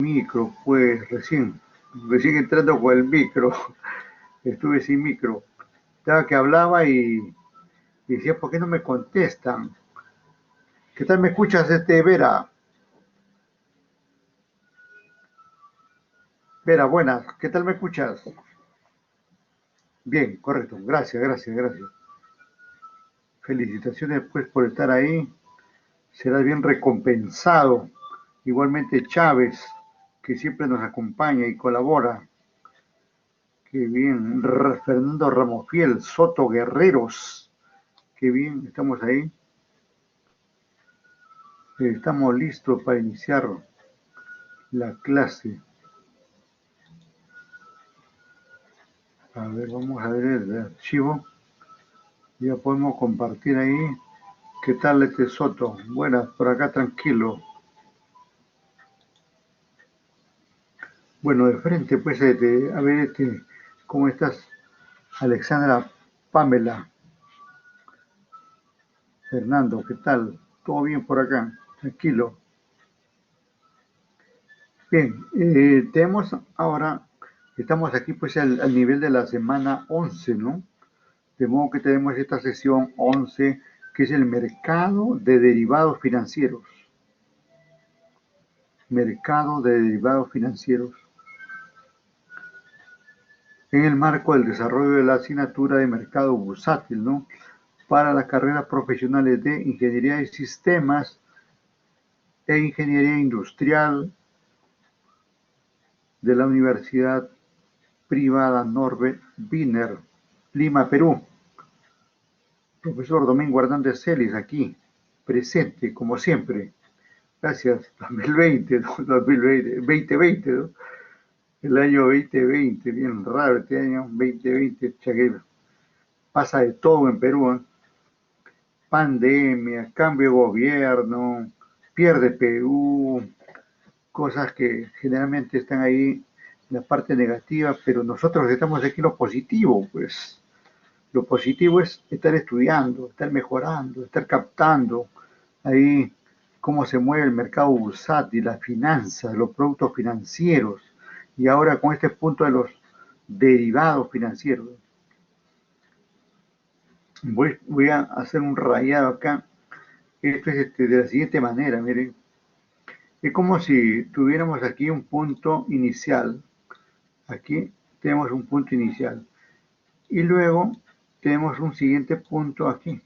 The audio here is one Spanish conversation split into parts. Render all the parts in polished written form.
Micro, pues recién entrando con el micro, estuve sin micro. Estaba que hablaba y decía, ¿por qué no me contestan? ¿Qué tal me escuchas, Vera? Vera, buenas, ¿qué tal me escuchas? Bien, correcto, gracias. Felicitaciones pues por estar ahí, serás bien recompensado. Igualmente Chávez, que siempre nos acompaña y colabora. Qué bien, Fernando Ramofiel, Soto Guerreros, qué bien, estamos ahí. Estamos listos para iniciar la clase. A ver, vamos a ver el archivo. Ya podemos compartir ahí. ¿Qué tal este Soto? Buenas, por acá tranquilo. Bueno, de frente, pues, a ver, ¿cómo estás? Alexandra Pamela. Fernando, ¿qué tal? ¿Todo bien por acá? Tranquilo. Bien, tenemos ahora, estamos aquí pues al nivel de la semana 11, ¿no? De modo que tenemos esta sesión 11, que es el mercado de derivados financieros. Mercado de derivados financieros. En el marco del desarrollo de la asignatura de mercado bursátil, ¿no? Para las carreras profesionales de ingeniería de sistemas e ingeniería industrial de la Universidad Privada Norbert Wiener, Lima, Perú. Profesor Domingo Hernández Celis, aquí, presente, como siempre. Gracias, 2020, ¿no? 2020, 2020, ¿no? El año 2020, bien raro este año, 2020, que pasa de todo en Perú, ¿eh? Pandemia, cambio de gobierno, pierde Perú, cosas que generalmente están ahí en la parte negativa, pero nosotros estamos aquí en lo positivo, pues. Lo positivo es estar estudiando, estar mejorando, estar captando ahí cómo se mueve el mercado bursátil, las finanzas, los productos financieros, y ahora con este punto de los derivados financieros. Voy a hacer un rayado acá. Esto es de la siguiente manera, miren. Es como si tuviéramos aquí un punto inicial. Aquí tenemos un punto inicial. Y luego tenemos un siguiente punto aquí.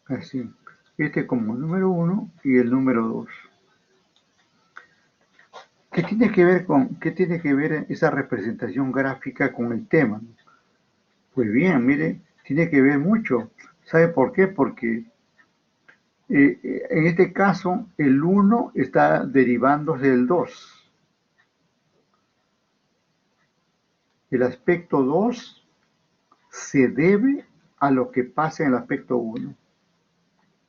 Así. Este como número 1 y el número 2. ¿Qué tiene que ver esa representación gráfica con el tema? Pues bien, mire, tiene que ver mucho. ¿Sabe por qué? Porque en este caso el 1 está derivándose del 2. El aspecto 2 se debe a lo que pasa en el aspecto 1.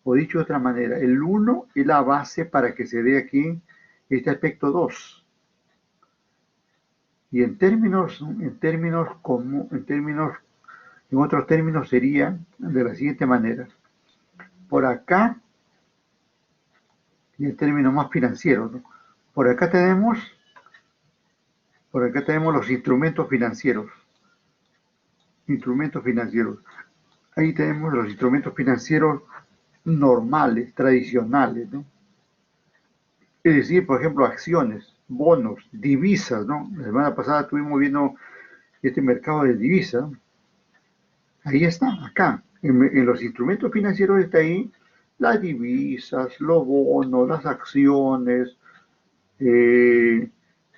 O dicho de otra manera, el 1 es la base para que se dé aquí este aspecto 2. Y en otros términos sería de la siguiente manera. Por acá, y el término más financiero, ¿no? Por acá tenemos los instrumentos financieros. Instrumentos financieros. Ahí tenemos los instrumentos financieros normales, tradicionales, ¿no? Es decir, por ejemplo, acciones, bonos, divisas, ¿no? La semana pasada estuvimos viendo este mercado de divisas. Ahí está, acá. En los instrumentos financieros está ahí las divisas, los bonos, las acciones, eh,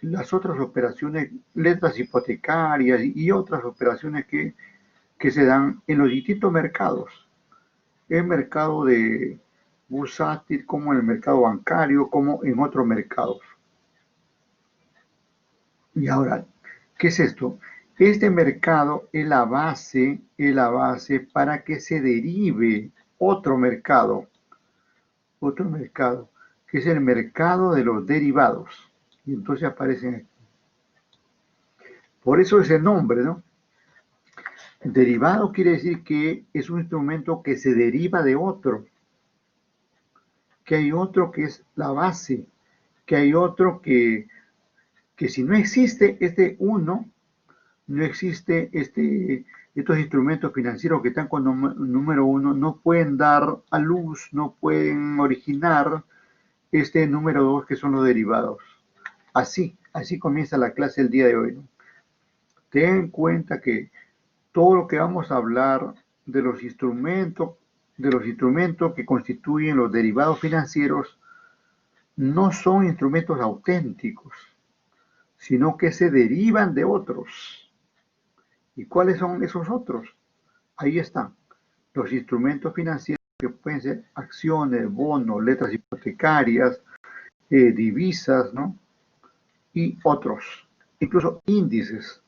las otras operaciones, letras hipotecarias y otras operaciones que se dan en los distintos mercados. El mercado de bursátil, como en el mercado bancario, como en otros mercados. Y ahora, ¿qué es esto? Este mercado es la base para que se derive otro mercado, que es el mercado de los derivados. Y entonces aparecen aquí. Por eso ese nombre, ¿no? Derivado quiere decir que es un instrumento que se deriva de otro, que hay otro que es la base, que hay otro que si no existe este uno, no existe estos instrumentos financieros que están con número uno, no pueden dar a luz, no pueden originar este número dos que son los derivados. Así comienza la clase el día de hoy, ¿no? Ten en cuenta que todo lo que vamos a hablar de los instrumentos que constituyen los derivados financieros, no son instrumentos auténticos, sino que se derivan de otros. ¿Y cuáles son esos otros? Ahí están los instrumentos financieros que pueden ser acciones, bonos, letras hipotecarias, divisas, ¿no? Y otros, incluso índices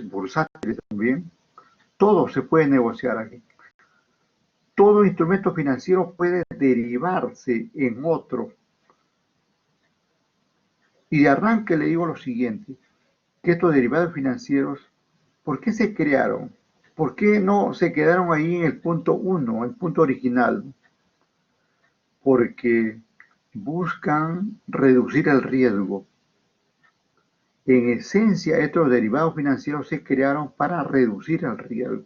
bursátiles también. Todo se puede negociar aquí. Todo instrumento financiero puede derivarse en otro. Y de arranque le digo lo siguiente, que estos derivados financieros, ¿por qué se crearon? ¿Por qué no se quedaron ahí en el punto 1, el punto original? Porque buscan reducir el riesgo. En esencia, estos derivados financieros se crearon para reducir el riesgo.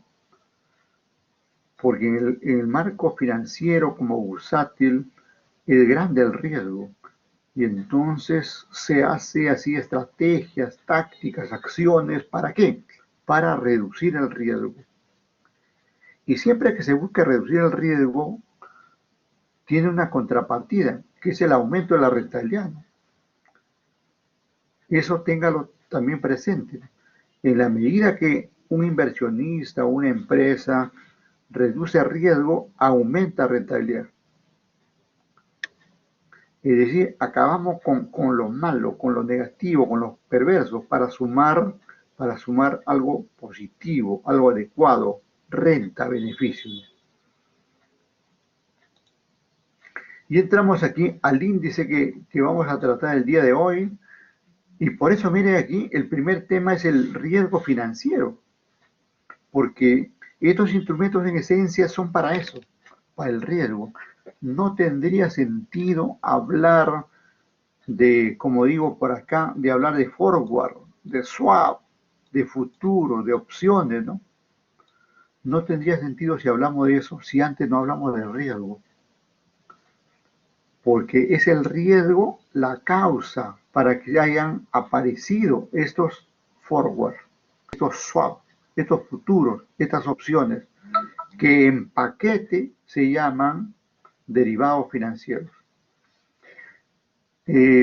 Porque en el marco financiero como bursátil es grande el riesgo. Y entonces se hace así estrategias, tácticas, acciones. ¿Para qué? Para reducir el riesgo. Y siempre que se busque reducir el riesgo, tiene una contrapartida, que es el aumento de la rentabilidad. Eso téngalo también presente. En la medida que un inversionista o una empresa reduce riesgo, aumenta rentabilidad. Es decir, acabamos con lo malo, con lo negativo, con lo perverso, para sumar algo positivo, algo adecuado, renta, beneficio. Y entramos aquí al índice que vamos a tratar el día de hoy. Y por eso, miren aquí, el primer tema es el riesgo financiero. Porque estos instrumentos en esencia son para eso, para el riesgo. No tendría sentido hablar de, como digo por acá, de hablar de forward, de swap, de futuro, de opciones, ¿no? No tendría sentido si hablamos de eso, si antes no hablamos del riesgo. Porque es el riesgo la causa para que hayan aparecido estos forward, estos swap, estos futuros, estas opciones, que en paquete se llaman derivados financieros.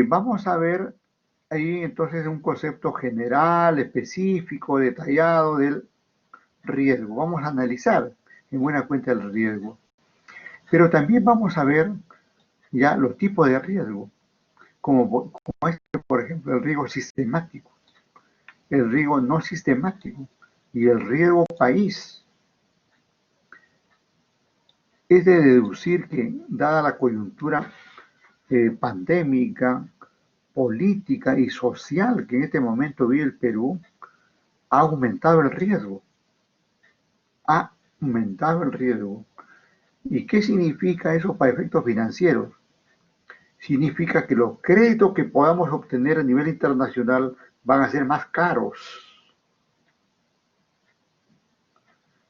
Vamos a ver ahí entonces un concepto general, específico, detallado del riesgo. Vamos a analizar en buena cuenta el riesgo. Pero también vamos a ver ya los tipos de riesgo, como este, por ejemplo, el riesgo sistemático, el riesgo no sistemático y el riesgo país. Es de deducir que, dada la coyuntura pandémica, política y social que en este momento vive el Perú, ha aumentado el riesgo. Ha aumentado el riesgo. ¿Y qué significa eso para efectos financieros? Significa que los créditos que podamos obtener a nivel internacional van a ser más caros.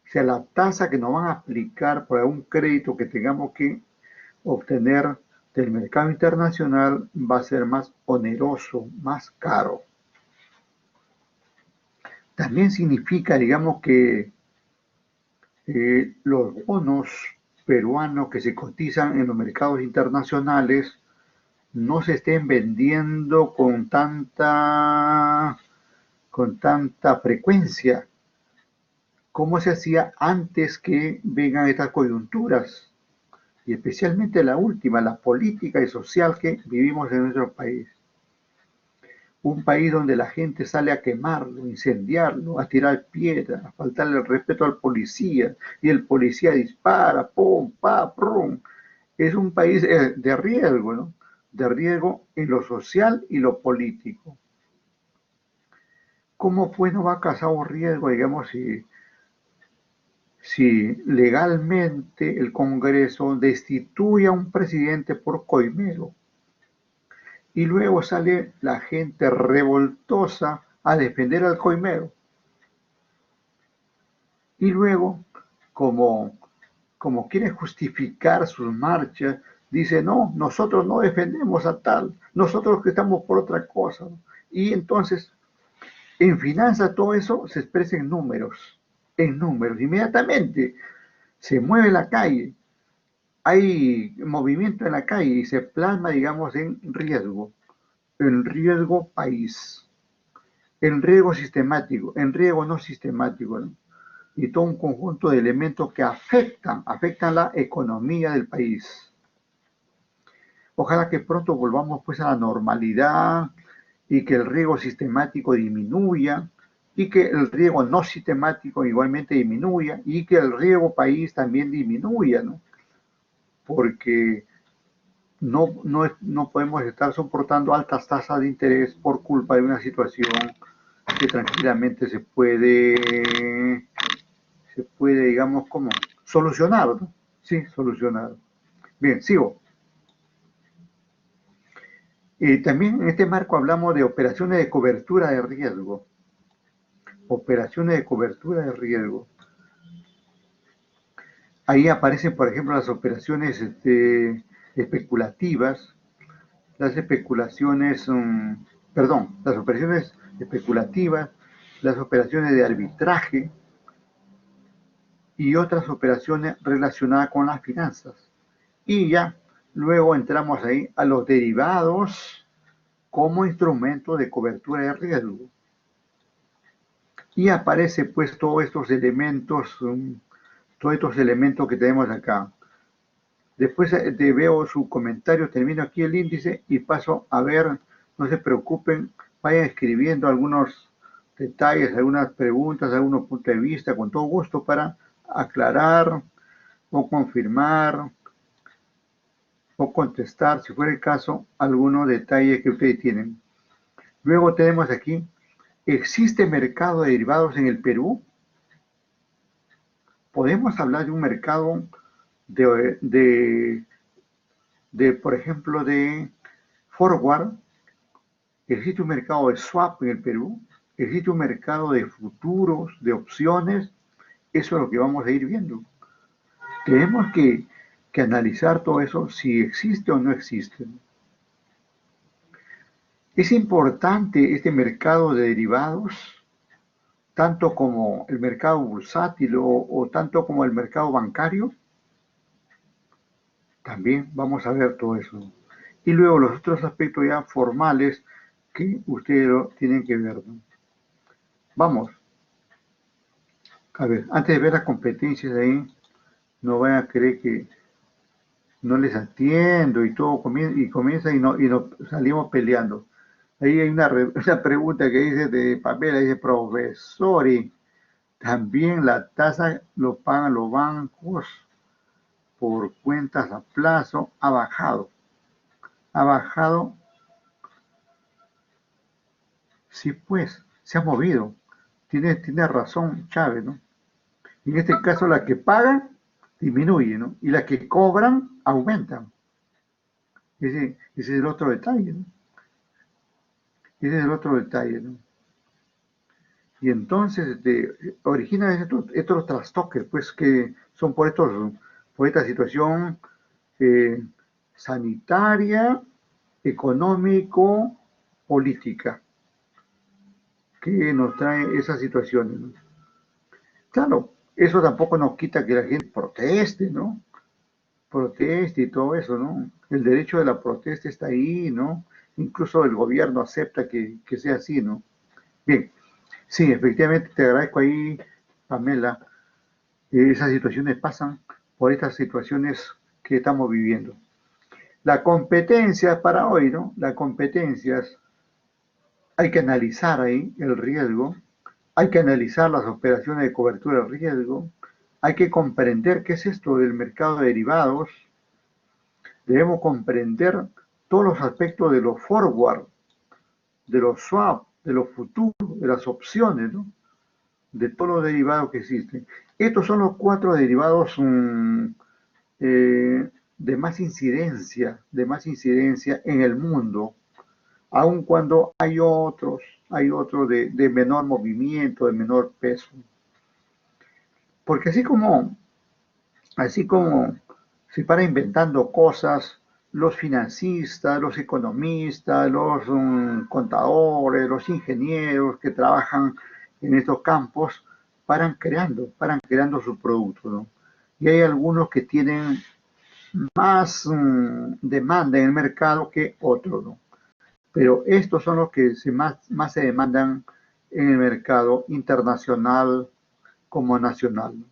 O sea, la tasa que nos van a aplicar por un crédito que tengamos que obtener del mercado internacional va a ser más oneroso, más caro. También significa, digamos, que los bonos peruanos que se cotizan en los mercados internacionales no se estén vendiendo con tanta frecuencia como se hacía antes que vengan estas coyunturas, y especialmente la última, la política y social que vivimos en nuestro país. Un país donde la gente sale a quemarlo, incendiarlo, a tirar piedras, a faltarle el respeto al policía, y el policía dispara, pum, pa, prum. Es un país de riesgo, ¿no? De riesgo en lo social y lo político. ¿Cómo pues no va a causar un riesgo, digamos, si legalmente el Congreso destituye a un presidente por coimero? y luego sale la gente revoltosa a defender al coimero. Y luego, como, como quiere justificar sus marchas, dice, no, nosotros no defendemos a tal, nosotros que estamos por otra cosa. Y entonces, en finanzas todo eso se expresa en números, inmediatamente se mueve la calle, hay movimiento en la calle y se plasma, digamos, en riesgo país, en riesgo sistemático, en riesgo no sistemático, ¿no? Y todo un conjunto de elementos que afectan la economía del país. Ojalá que pronto volvamos pues a la normalidad y que el riesgo sistemático disminuya y que el riesgo no sistemático igualmente disminuya y que el riesgo país también disminuya, ¿no? Porque no podemos estar soportando altas tasas de interés por culpa de una situación que tranquilamente se puede, digamos, como solucionar, ¿no? Sí, solucionar. Bien, sigo. También en este marco hablamos de operaciones de cobertura de riesgo. Operaciones de cobertura de riesgo. Ahí aparecen, por ejemplo, las operaciones especulativas, las especulaciones, perdón, las operaciones especulativas, las operaciones de arbitraje y otras operaciones relacionadas con las finanzas. Y ya luego entramos ahí a los derivados como instrumento de cobertura de riesgo. Y aparece pues todos estos elementos que tenemos acá. Después veo su comentario, termino aquí el índice y paso a ver, no se preocupen, vayan escribiendo algunos detalles, algunas preguntas, algunos puntos de vista, con todo gusto para aclarar o confirmar o contestar, si fuera el caso, algunos detalles que ustedes tienen. Luego tenemos aquí, ¿existe mercado de derivados en el Perú? ¿Podemos hablar de un mercado de, de, por ejemplo, de forward? ¿Existe un mercado de swap en el Perú? ¿Existe un mercado de futuros, de opciones? Eso es lo que vamos a ir viendo. Tenemos que analizar todo eso, si existe o no existe. Es importante este mercado de derivados, tanto como el mercado bursátil o tanto como el mercado bancario. También vamos a ver todo eso. Y luego los otros aspectos ya formales que ustedes lo tienen que ver, ¿no? Vamos, a ver, antes de ver las competencias ahí, no vayan a creer que no les atiendo y todo comienza y nos salimos peleando. Ahí hay una pregunta que dice de Pamela, dice, profesor, y también la tasa lo pagan los bancos por cuentas a plazo, ha bajado, sí pues, se ha movido. Tiene razón Chávez, ¿no? En este caso la que pagan disminuye, ¿no? Y las que cobran aumentan. Ese es el otro detalle, ¿no? Ese es el otro detalle, ¿no? Y entonces origina estos trastoques, pues que son por esta situación eh, sanitaria, económico, política, que nos trae esas situaciones, ¿no? Claro, eso tampoco nos quita que la gente proteste, ¿no? Proteste y todo eso, ¿no? El derecho de la protesta está ahí, ¿no? Incluso el gobierno acepta que sea así, ¿no? Bien, sí, efectivamente te agradezco ahí, Pamela. Esas situaciones pasan por estas situaciones que estamos viviendo. La competencia para hoy, ¿no? Las competencias, hay que analizar ahí el riesgo, hay que analizar las operaciones de cobertura de riesgo, hay que comprender qué es esto del mercado de derivados, debemos comprender todos los aspectos de los forward, de los swap, de los futuros, de las opciones, ¿no? De todos los derivados que existen. Estos son los cuatro derivados de más incidencia en el mundo. aun cuando hay otros de menor movimiento, de menor peso. Porque así como se para inventando cosas, los financistas, los economistas, los contadores, los ingenieros que trabajan en estos campos, paran creando sus productos, ¿no? Y hay algunos que tienen más demanda en el mercado que otros, ¿no? Pero estos son los que más se demandan en el mercado internacional como nacional, ¿no?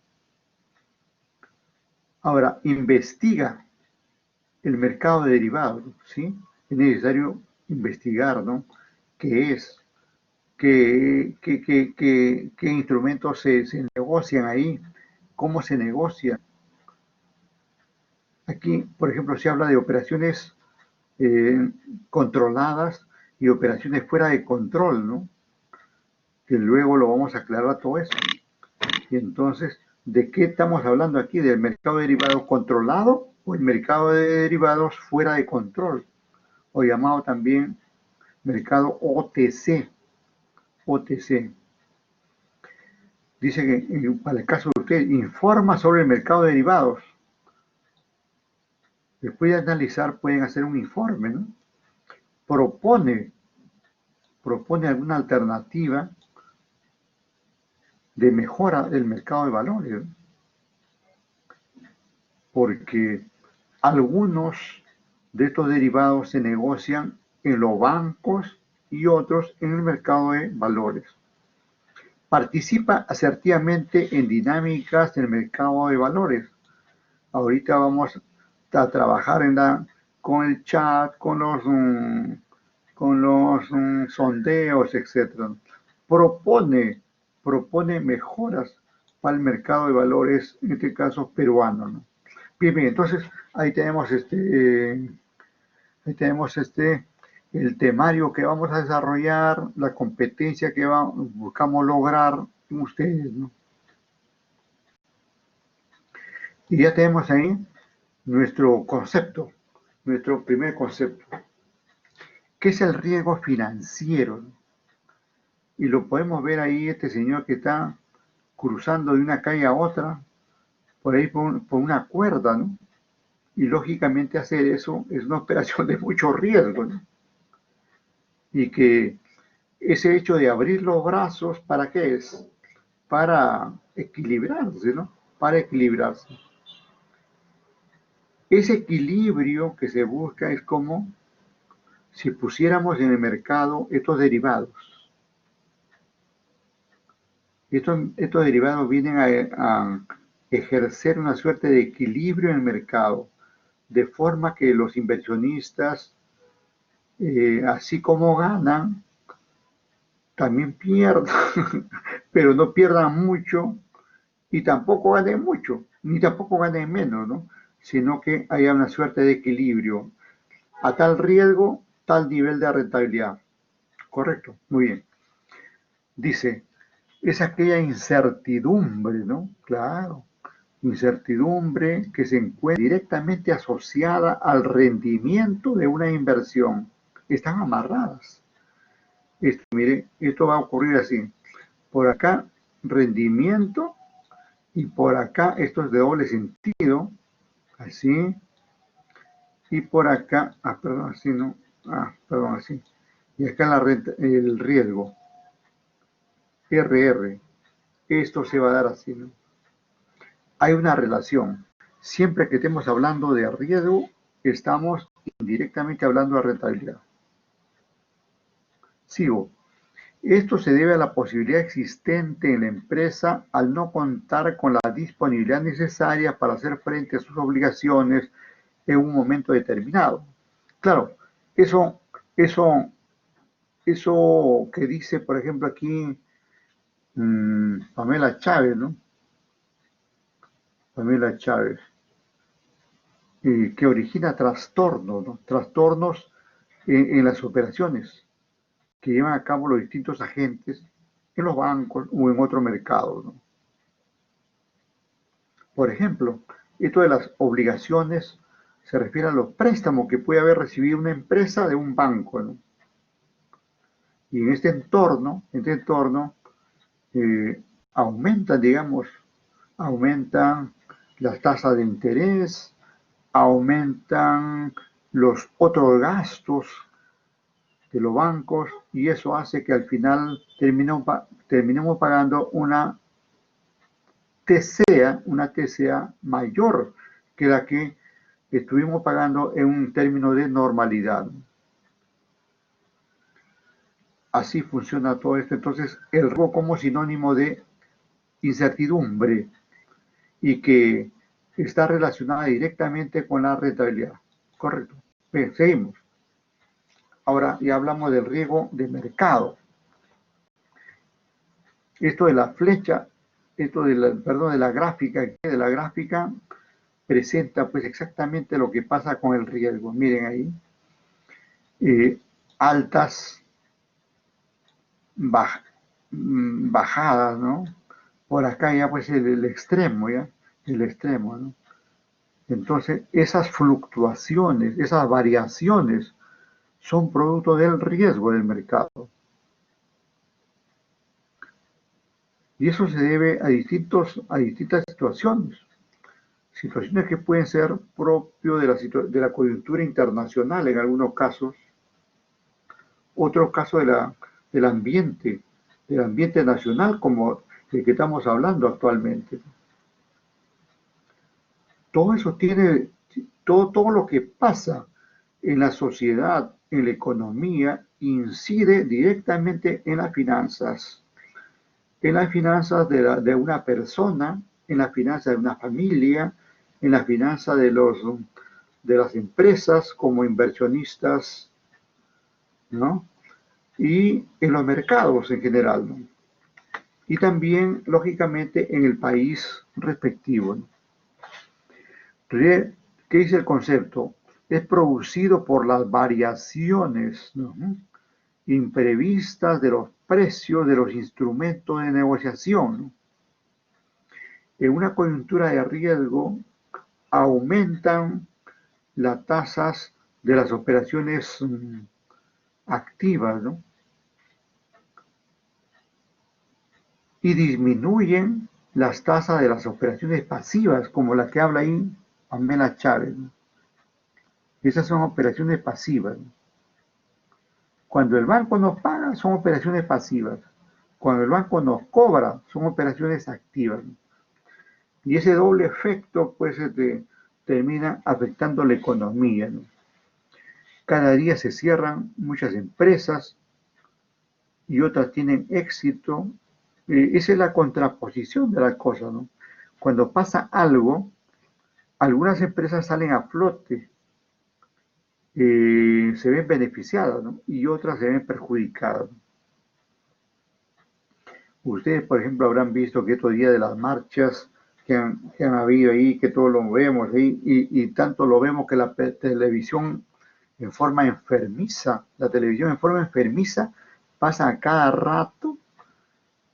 Ahora, investiga el mercado de derivados, ¿sí? Es necesario investigar, ¿no? ¿Qué es? ¿Qué instrumentos se negocian ahí? ¿Cómo se negocia? Aquí, por ejemplo, se habla de operaciones eh, controladas y operaciones fuera de control, ¿no? Que luego lo vamos a aclarar todo eso. Y entonces, ¿de qué estamos hablando aquí? ¿Del mercado de derivados controlado o el mercado de derivados fuera de control? O llamado también mercado OTC. OTC. Dice que para el caso de usted, informa sobre el mercado de derivados. Después de analizar, pueden hacer un informe, ¿no? Propone, propone alguna alternativa de mejora del mercado de valores, ¿no? Porque algunos de estos derivados se negocian en los bancos y otros en el mercado de valores. Participa asertivamente en dinámicas del mercado de valores. Ahorita vamos a trabajar con el chat, con los sondeos, etc. Propone, propone mejoras para el mercado de valores, en este caso peruano, ¿no? Bien, bien, entonces ahí tenemos el temario que vamos a desarrollar, la competencia que buscamos lograr con ustedes, ¿no? Y ya tenemos ahí nuestro concepto, nuestro primer concepto, que es el riesgo financiero. Y lo podemos ver ahí, este señor que está cruzando de una calle a otra, por ahí por una cuerda, ¿no? Y lógicamente hacer eso es una operación de mucho riesgo, ¿no? Y que ese hecho de abrir los brazos, ¿para qué es? Para equilibrarse, ¿no? Para equilibrarse. Ese equilibrio que se busca es como si pusiéramos en el mercado estos derivados. Estos derivados vienen a ejercer una suerte de equilibrio en el mercado, de forma que los inversionistas, así como ganan, también pierdan, pero no pierdan mucho y tampoco ganen mucho, ni tampoco ganen menos, ¿no? Sino que haya una suerte de equilibrio. A tal riesgo, tal nivel de rentabilidad. Correcto, muy bien. Dice, es aquella incertidumbre, ¿no? Claro, incertidumbre que se encuentra directamente asociada al rendimiento de una inversión. Están amarradas. Mire, esto va a ocurrir así. Por acá, rendimiento, y por acá, esto es de doble sentido, así, y por acá, perdón, así no, perdón, así. Y acá la renta, el riesgo, RR. Esto se va a dar así, ¿no? Hay una relación. Siempre que estemos hablando de riesgo, estamos indirectamente hablando de rentabilidad. Sigo. Esto se debe a la posibilidad existente en la empresa al no contar con la disponibilidad necesaria para hacer frente a sus obligaciones en un momento determinado. Claro, eso, eso, eso que dice, por ejemplo, aquí Pamela Chávez, ¿no? Pamela Chávez, que origina trastornos, ¿no? Trastornos en las operaciones que llevan a cabo los distintos agentes en los bancos o en otros mercados, ¿no? Por ejemplo, esto de las obligaciones se refiere a los préstamos que puede haber recibido una empresa de un banco, ¿no? Y en este entorno aumentan, digamos, aumentan las tasas de interés, aumentan los otros gastos de los bancos y eso hace que al final terminemos pagando una TCA mayor que la que estuvimos pagando en un término de normalidad. Así funciona todo esto. Entonces, el riesgo como sinónimo de incertidumbre y que está relacionada directamente con la rentabilidad. Correcto. Bien, seguimos. Ahora ya hablamos del riesgo de mercado. Esto de la flecha, de la gráfica presenta pues exactamente lo que pasa con el riesgo. Miren ahí, altas, bajadas, ¿no? Por acá ya pues el extremo, ¿ya? El extremo, ¿no? Entonces, esas fluctuaciones, esas variaciones son producto del riesgo del mercado. Y eso se debe a distintas situaciones. Situaciones que pueden ser propio de la coyuntura internacional en algunos casos, otro caso del ambiente nacional como el que estamos hablando actualmente. Todo eso tiene, todo lo que pasa en la sociedad, en la economía, incide directamente en las finanzas de una persona, en las finanzas de una familia, en las finanzas de las empresas como inversionistas, ¿no? Y en los mercados en general, ¿no? Y también, lógicamente, en el país respectivo, ¿no? ¿Qué dice el concepto? Es producido por las variaciones, ¿no?, imprevistas de los precios de los instrumentos de negociación, ¿no? En una coyuntura de riesgo aumentan las tasas de las operaciones activas, ¿no? Y disminuyen las tasas de las operaciones pasivas, como la que habla ahí Pamela Chávez, ¿no? Esas son operaciones pasivas, ¿no? Cuando el banco nos paga, son operaciones pasivas. Cuando el banco nos cobra, son operaciones activas, ¿no? Y ese doble efecto, pues, termina afectando la economía, ¿no? Cada día se cierran muchas empresas y otras tienen éxito. Esa es la contraposición de las cosas, ¿no? Cuando pasa algo, algunas empresas salen a flote, se ven beneficiadas, ¿no? Y otras se ven perjudicadas. Ustedes, por ejemplo, habrán visto que estos días de las marchas que han habido ahí, que todos lo vemos ahí, y tanto lo vemos que la televisión en forma enfermiza, pasa a cada rato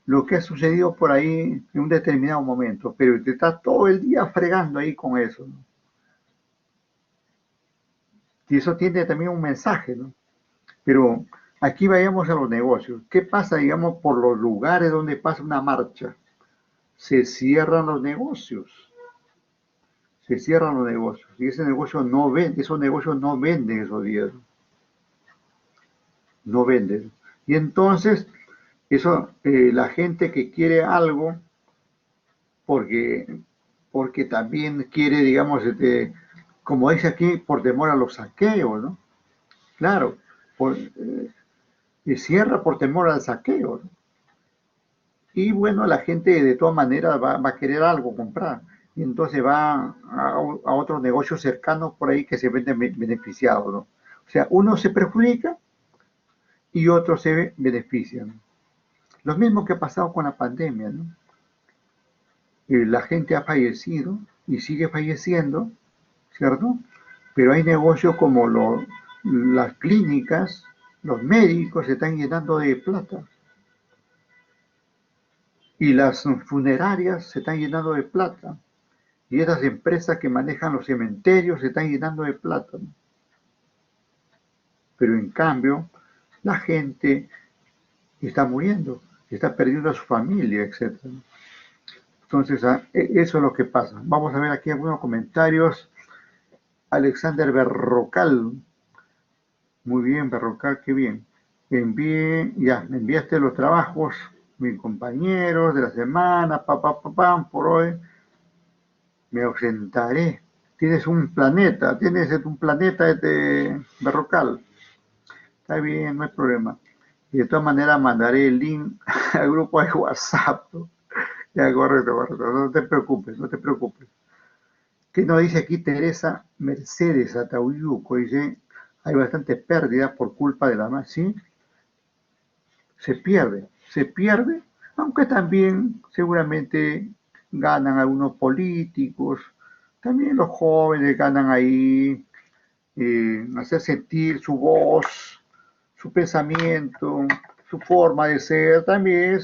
lo que ha sucedido por ahí en un determinado momento, pero te está todo el día fregando ahí con eso, ¿no? Y eso tiene también un mensaje, ¿no? Pero aquí vayamos a los negocios. ¿Qué pasa, digamos, por los lugares donde pasa una marcha? Se cierran los negocios. Se cierran los negocios. Y ese negocio no vende, esos negocios no venden esos días. No venden. Y entonces, eso, la gente que quiere algo, porque, porque también quiere, digamos, como dice aquí, por temor a los saqueos, ¿no? Claro, y cierra por temor al saqueo, ¿no? Y bueno, la gente de todas maneras va a querer algo comprar. Y entonces va a otros negocios cercanos por ahí que se venden beneficiados, ¿no? O sea, uno se perjudica y otros se benefician. Lo mismo que ha pasado con la pandemia, ¿no? La gente ha fallecido y sigue falleciendo, ¿cierto? Pero hay negocios como las clínicas, los médicos se están llenando de plata. Y las funerarias se están llenando de plata. Y esas empresas que manejan los cementerios se están llenando de plata, ¿no? Pero en cambio, la gente y está muriendo, está perdiendo a su familia, etcétera. Entonces, eso es lo que pasa. Vamos a ver aquí algunos comentarios. Alexander Berrocal. Muy bien, Berrocal, qué bien. Me enviaste los trabajos, mis compañeros de la semana, por hoy. Me ausentaré. Tienes un planeta Berrocal. Está bien, no hay problema. Y de todas maneras mandaré el link al grupo de WhatsApp, ¿no? Ya, correcto, correcto. No te preocupes, no te preocupes. ¿Qué nos dice aquí Teresa Mercedes Atauyuco? Dice, hay bastante pérdida por culpa de la más, ¿sí? Se pierde, aunque también seguramente ganan algunos políticos, también los jóvenes ganan ahí, hacer sentir su voz, su pensamiento, su forma de ser, también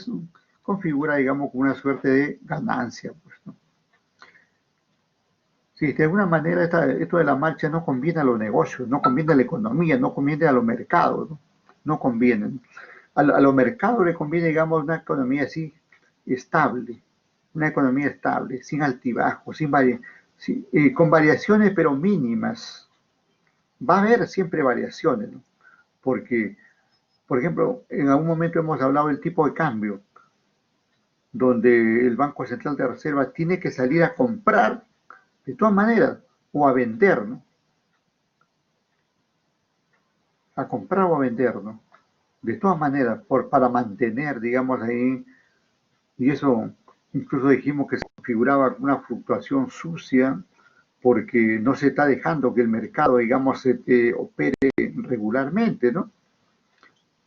configura, digamos, como una suerte de ganancia, pues, ¿no? Sí, de alguna manera esto de la marcha no conviene a los negocios, no conviene a la economía, no conviene a los mercados, ¿no? No conviene. A los mercados le conviene, digamos, una economía así estable, una economía estable, sin altibajos, con variaciones pero mínimas. Va a haber siempre variaciones, ¿no? Porque, por ejemplo, en algún momento hemos hablado del tipo de cambio, donde el Banco Central de Reserva tiene que salir a comprar de todas maneras o a vender, ¿no? A comprar o a vender, ¿no? De todas maneras, para mantener, digamos, ahí, y eso incluso dijimos que se configuraba una fluctuación sucia porque no se está dejando que el mercado, digamos, opere regularmente, ¿no?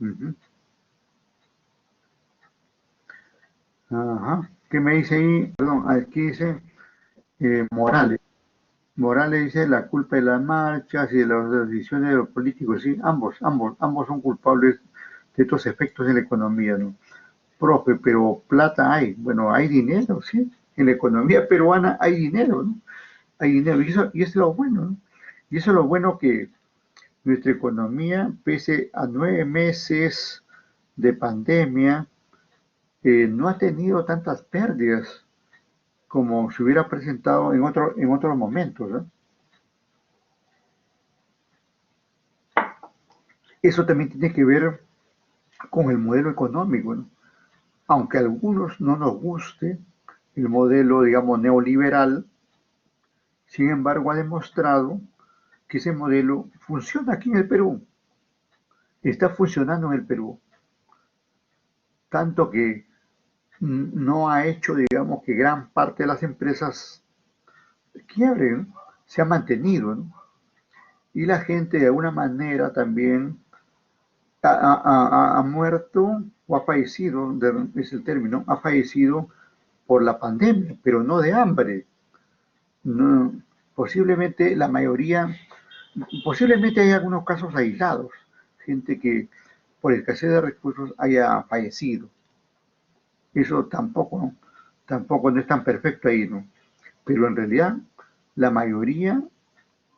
Ujú. Ajá. ¿Qué me dice ahí? Perdón, aquí dice Morales. Morales dice la culpa de las marchas y de las decisiones de los políticos, sí, ambos son culpables de estos efectos en la economía, ¿no? Profe, pero plata hay, bueno, hay dinero, sí, en la economía peruana hay dinero, ¿no? Hay dinero, y eso es lo bueno, ¿no? Y eso es lo bueno que nuestra economía, pese a 9 meses de pandemia, no ha tenido tantas pérdidas como se hubiera presentado en otros momentos, ¿no? Eso también tiene que ver con el modelo económico, ¿no? Aunque a algunos no nos guste el modelo, digamos, neoliberal, sin embargo ha demostrado que ese modelo funciona aquí en el Perú, está funcionando en el Perú, tanto que no ha hecho, digamos, que gran parte de las empresas quiebren, ¿no? Se ha mantenido, ¿no? Y la gente de alguna manera también ha muerto o ha fallecido, es el término, ha fallecido por la pandemia, pero no de hambre. No, posiblemente la mayoría, posiblemente hay algunos casos aislados, gente que por escasez de recursos haya fallecido. Eso tampoco no es tan perfecto ahí, ¿no? Pero en realidad la mayoría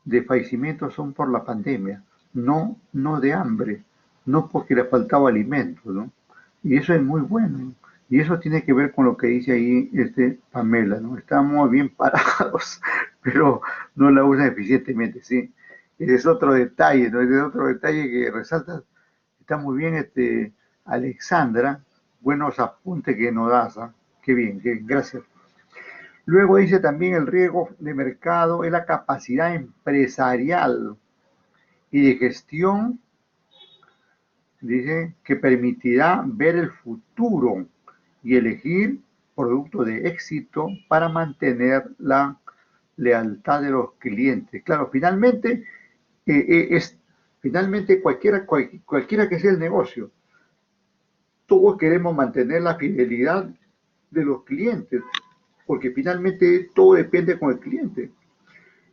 de fallecimientos son por la pandemia, no de hambre, no porque le faltaba alimento, ¿no? Y eso es muy bueno, ¿no? Y eso tiene que ver con lo que dice ahí Pamela, ¿no? Estamos bien parados, pero no la usan eficientemente, ¿sí? Ese es otro detalle, ¿no? Ese es otro detalle que resalta. Está muy bien, Alexandra, buenos apuntes que nos das, ¿ah? Qué bien, gracias. Luego dice también el riesgo de mercado es la capacidad empresarial y de gestión, dice, que permitirá ver el futuro y elegir productos de éxito para mantener la lealtad de los clientes. Claro, finalmente cualquiera que sea el negocio, todos queremos mantener la fidelidad de los clientes, porque finalmente todo depende con el cliente.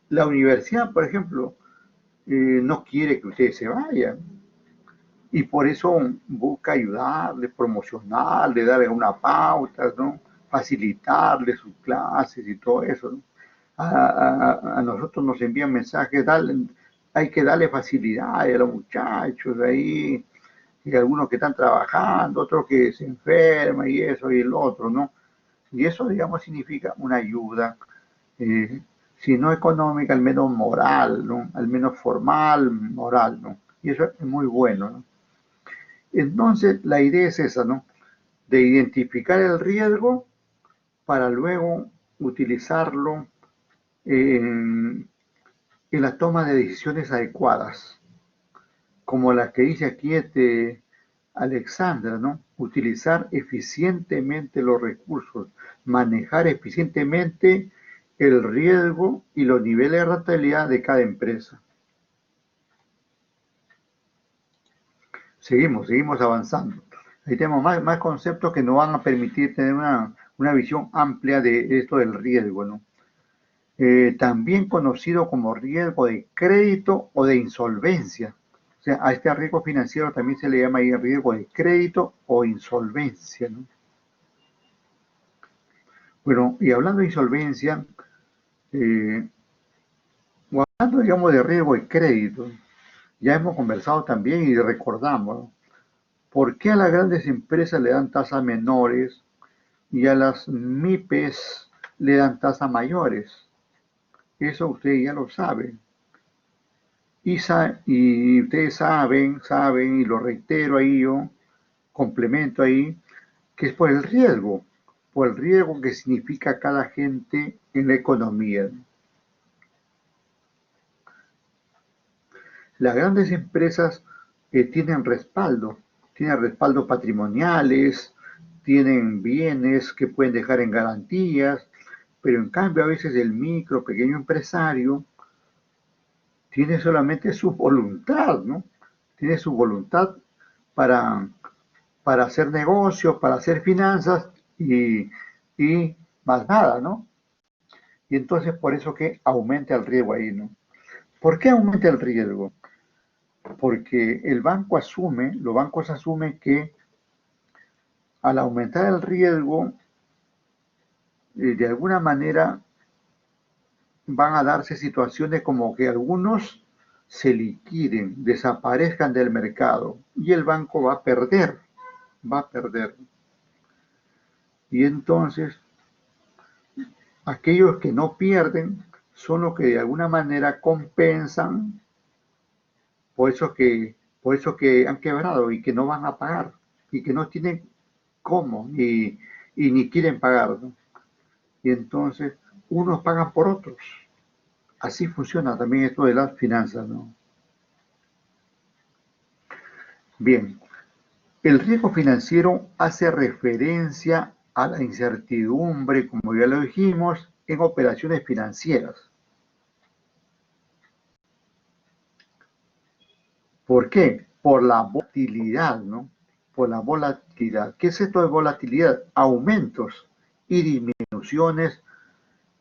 La universidad, por ejemplo, no quiere que ustedes se vayan y por eso busca ayudarles, promocionarles, darles una pauta, ¿no? Facilitarles sus clases y todo eso, ¿no? A nosotros nos envían mensajes, hay que darle facilidades a los muchachos ahí, y algunos que están trabajando, otros que se enferman y eso y el otro, ¿no? Y eso, digamos, significa una ayuda, eh, si no económica, al menos moral, ¿no? Al menos formal, moral, ¿no? Y eso es muy bueno, ¿no? Entonces, la idea es esa, ¿no? De identificar el riesgo para luego utilizarlo en, en la toma de decisiones adecuadas, como la que dice aquí Alexandra, ¿no? Utilizar eficientemente los recursos, manejar eficientemente el riesgo y los niveles de rentabilidad de cada empresa. Seguimos avanzando. Ahí tenemos más conceptos que nos van a permitir tener una visión amplia de esto del riesgo, ¿no? También conocido como riesgo de crédito o de insolvencia. O sea, a este riesgo financiero también se le llama ahí riesgo de crédito o insolvencia, ¿no? Bueno, y hablando de insolvencia, eh, o hablando, digamos, de riesgo de crédito, ya hemos conversado también y recordamos, ¿no? ¿Por qué a las grandes empresas le dan tasas menores y a las MIPES le dan tasas mayores? Eso ustedes ya lo saben. Y ustedes saben, y lo reitero ahí yo, complemento ahí, que es por el riesgo que significa cada agente en la economía. Las grandes empresas tienen respaldo patrimoniales, tienen bienes que pueden dejar en garantías, pero en cambio a veces el micro, pequeño empresario tiene solamente su voluntad, ¿no? Tiene su voluntad para, para hacer negocios, para hacer finanzas y más nada, ¿no? Y entonces por eso que aumenta el riesgo ahí, ¿no? ¿Por qué aumenta el riesgo? Porque los bancos asumen que al aumentar el riesgo, de alguna manera van a darse situaciones como que algunos se liquiden, desaparezcan del mercado y el banco va a perder. Y entonces aquellos que no pierden son los que de alguna manera compensan por eso que han quebrado y que no van a pagar y que no tienen cómo y ni quieren pagar, ¿no? Y entonces unos pagan por otros. Así funciona también esto de las finanzas, ¿no? Bien, el riesgo financiero hace referencia a la incertidumbre, como ya lo dijimos, en operaciones financieras. ¿Por qué? Por la volatilidad, ¿no? Por la volatilidad. ¿Qué es esto de volatilidad? Aumentos y disminuciones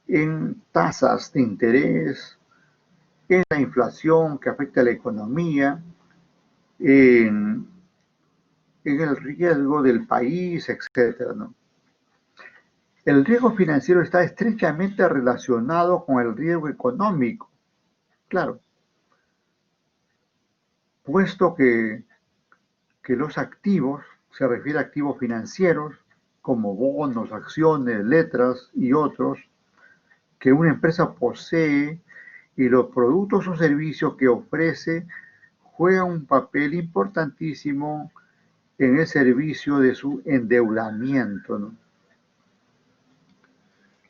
en tasas de interés, en la inflación que afecta a la economía, en, en el riesgo del país, etcétera, ¿no? El riesgo financiero está estrechamente relacionado con el riesgo económico, claro, puesto que los activos, se refiere a activos financieros, como bonos, acciones, letras y otros, que una empresa posee y los productos o servicios que ofrece juegan un papel importantísimo en el servicio de su endeudamiento, ¿no?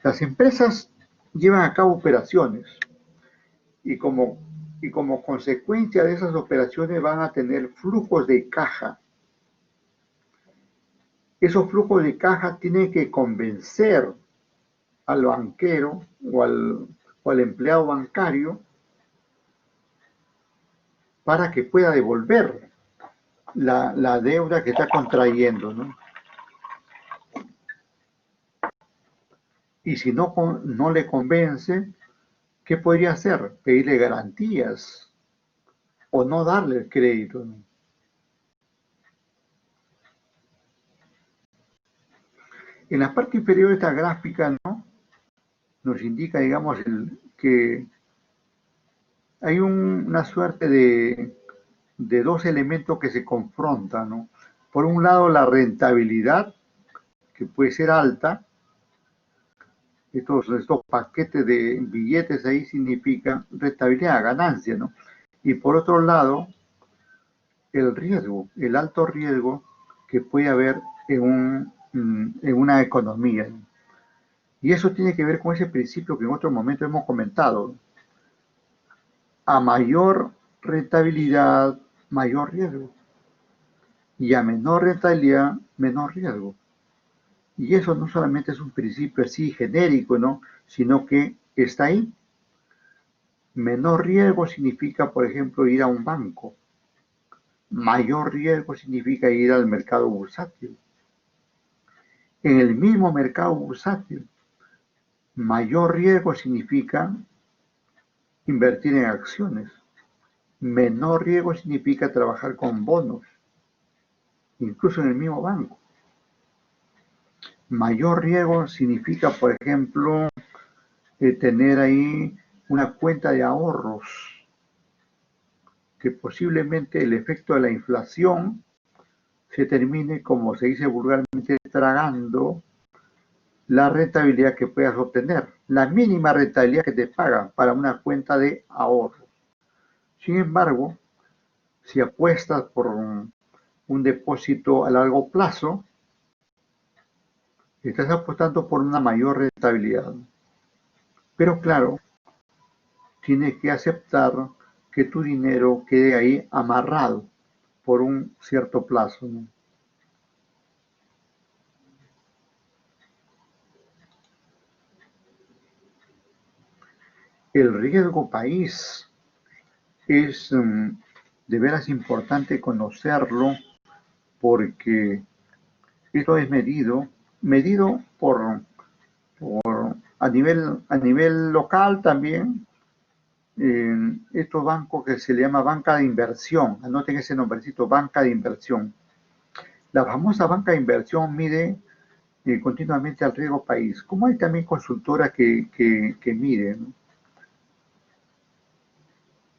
Las empresas llevan a cabo operaciones y y como consecuencia de esas operaciones van a tener flujos de caja. Esos flujos de caja tienen que convencer al banquero o al empleado bancario para que pueda devolver la deuda que está contrayendo, ¿no? Y si no le convence, ¿qué podría hacer? Pedirle garantías o no darle el crédito, ¿no? En la parte inferior de esta gráfica, ¿no? Nos indica, digamos, que hay una suerte de dos elementos que se confrontan, ¿no? Por un lado, la rentabilidad, que puede ser alta. Estos paquetes de billetes ahí significan rentabilidad, ganancia, ¿no? Y por otro lado, el riesgo, el alto riesgo que puede haber en una economía, ¿no? Y eso tiene que ver con ese principio que en otro momento hemos comentado. A mayor rentabilidad, mayor riesgo. Y a menor rentabilidad, menor riesgo. Y eso no solamente es un principio así genérico, ¿no? Sino que está ahí. Menor riesgo significa, por ejemplo, ir a un banco. Mayor riesgo significa ir al mercado bursátil. En el mismo mercado bursátil, mayor riesgo significa invertir en acciones. Menor riesgo significa trabajar con bonos, incluso en el mismo banco. Mayor riesgo significa, por ejemplo, tener ahí una cuenta de ahorros, que posiblemente el efecto de la inflación se termine, como se dice vulgarmente, tragando la rentabilidad que puedas obtener, la mínima rentabilidad que te pagan para una cuenta de ahorro. Sin embargo, si apuestas por un depósito a largo plazo, estás apostando por una mayor rentabilidad. Pero claro, tienes que aceptar que tu dinero quede ahí amarrado por un cierto plazo, ¿no? El riesgo país es de veras importante conocerlo porque esto es medido a nivel local también, en estos bancos que se le llama banca de inversión. Anoten ese nombrecito, banca de inversión. La famosa banca de inversión mide continuamente al riesgo país, como hay también consultoras que miden, ¿no?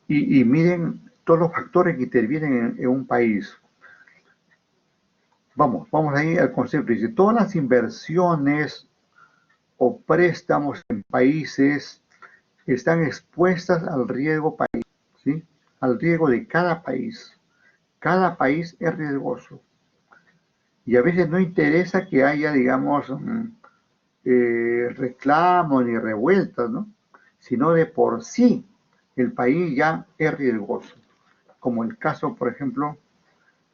Y miden todos los factores que intervienen en un país. Vamos ahí al concepto. Dice, todas las inversiones o préstamos en países están expuestas al riesgo país, ¿sí? Al riesgo de cada país. Cada país es riesgoso. Y a veces no interesa que haya, digamos, reclamos ni revueltas, ¿no? Sino de por sí el país ya es riesgoso. Como el caso, por ejemplo,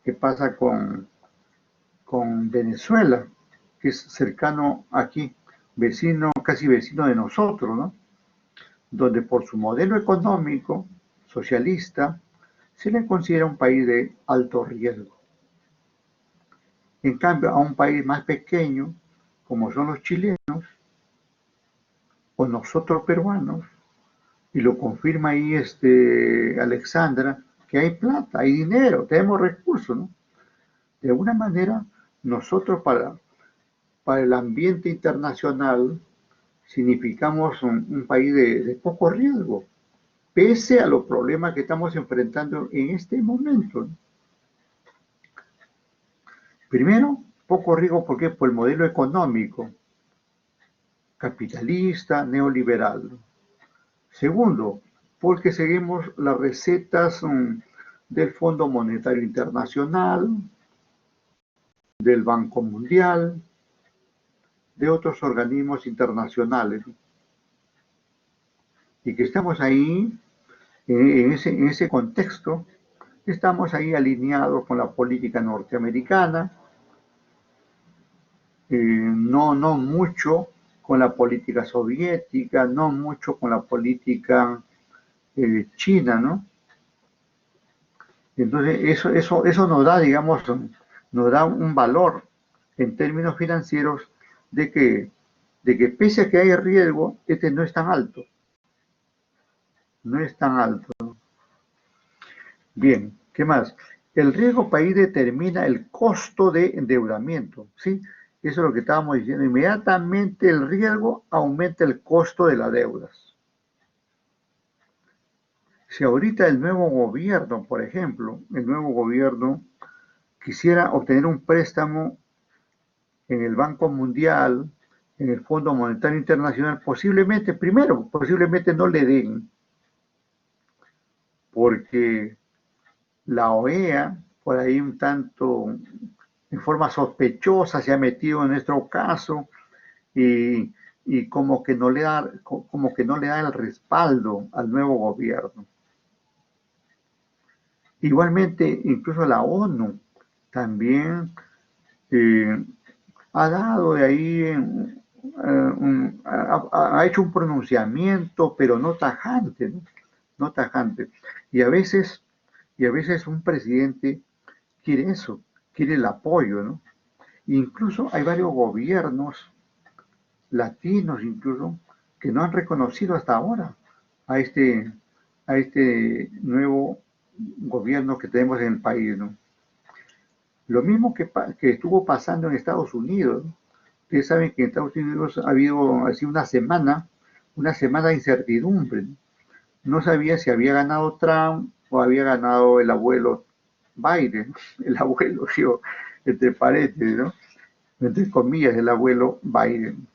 que pasa con Venezuela, que es cercano aquí, vecino, casi vecino de nosotros, ¿no? Donde por su modelo económico socialista se le considera un país de alto riesgo. En cambio, a un país más pequeño, como son los chilenos o nosotros peruanos, y lo confirma ahí Alexandra, que hay plata, hay dinero, tenemos recursos, ¿no? De alguna manera, nosotros para el ambiente internacional significamos un país de poco riesgo, pese a los problemas que estamos enfrentando en este momento. Primero, poco riesgo porque por el modelo económico, capitalista, neoliberal. Segundo, porque seguimos las recetas del Fondo Monetario Internacional, del Banco Mundial, de otros organismos internacionales, y que estamos ahí, en ese contexto, estamos ahí alineados con la política norteamericana, no mucho con la política soviética, no mucho con la política china, ¿no? Entonces, eso nos da, digamos, nos da un valor en términos financieros de que pese a que hay riesgo, este no es tan alto, no es tan alto. Bien, ¿qué más? El riesgo país determina el costo de endeudamiento, ¿sí? Eso es lo que estábamos diciendo. Inmediatamente el riesgo aumenta el costo de las deudas. Si ahorita el nuevo gobierno, por ejemplo, el nuevo gobierno quisiera obtener un préstamo en el Banco Mundial, en el Fondo Monetario Internacional, posiblemente, primero, posiblemente no le den, porque la OEA, por ahí un tanto en forma sospechosa, se ha metido en nuestro caso y, y como que no le da el respaldo al nuevo gobierno. Igualmente, incluso la ONU también eh, ha dado de ahí, ha hecho un pronunciamiento, pero no tajante, ¿no? No tajante. Y a veces, y a veces un presidente quiere eso, quiere el apoyo, ¿no? Incluso hay varios gobiernos latinos, incluso, que no han reconocido hasta ahora a este, a este nuevo gobierno que tenemos en el país, ¿no? Lo mismo que estuvo pasando en Estados Unidos. Ustedes saben que en Estados Unidos ha habido así una semana de incertidumbre. No sabía si había ganado Trump o había ganado el abuelo Biden, el abuelo, yo, entre paréntesis, ¿no? Entre comillas, el abuelo Biden.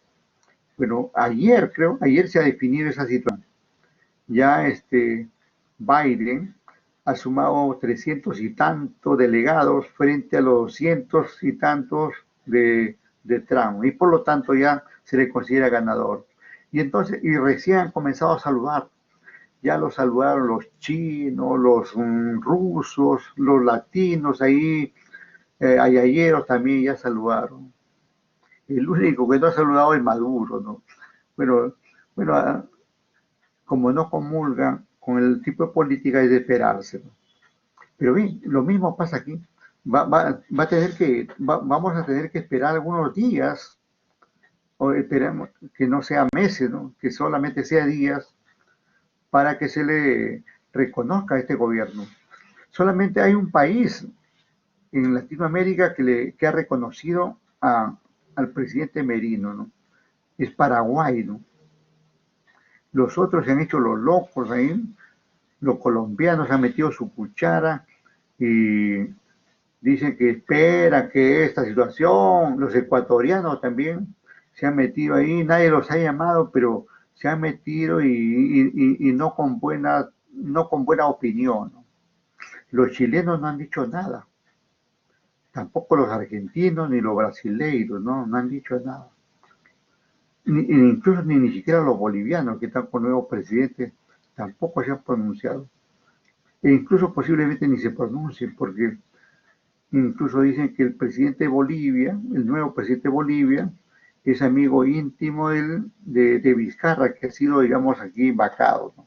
Bueno, ayer se ha definido esa situación. Ya Biden ha sumado 300 y tantos delegados frente a los 200 y tantos de Trump, y por lo tanto ya se le considera ganador. Y entonces, y recién han comenzado a saludar, ya lo saludaron los chinos, los rusos, los latinos, ahí, ayayeros también ya saludaron. El único que no ha saludado es Maduro, ¿no? Bueno, bueno, como no comulgan con el tipo de política es de esperarse, ¿no? Pero bien, lo mismo pasa aquí. Va a tener vamos a tener que esperar algunos días, o esperemos que no sea meses, ¿no? Que solamente sea días para que se le reconozca a este gobierno. Solamente hay un país en Latinoamérica que ha reconocido al presidente Merino, ¿no? Es Paraguay, ¿no? Los otros se han hecho los locos ahí, los colombianos han metido su cuchara y dicen que espera que esta situación, los ecuatorianos también se han metido ahí, nadie los ha llamado, pero se han metido y no con buena opinión, ¿no? Los chilenos no han dicho nada, tampoco los argentinos ni los brasileiros, ¿no? No han dicho nada. Incluso ni siquiera los bolivianos que están con nuevos presidentes tampoco se han pronunciado. E incluso posiblemente ni se pronuncien porque incluso dicen que el presidente de Bolivia, el nuevo presidente de Bolivia, es amigo íntimo de Vizcarra, que ha sido, digamos, aquí vacado, ¿no?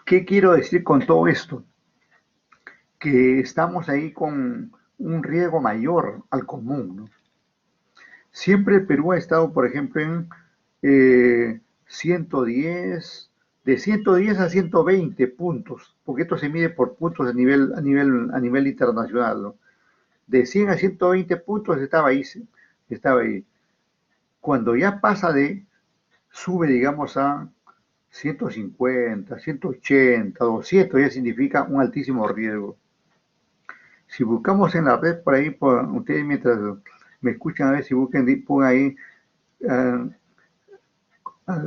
¿Qué quiero decir con todo esto? Que estamos ahí con un riesgo mayor al común, ¿no? Siempre el Perú ha estado, por ejemplo, en 110, de 110 a 120 puntos, porque esto se mide por puntos a nivel internacional, ¿no? De 100 a 120 puntos estaba ahí. Cuando ya pasa sube, digamos, a 150, 180, 200, ya significa un altísimo riesgo. Si buscamos en la red por ahí, ustedes mientras me escuchan, a ver si pongan ahí uh, a,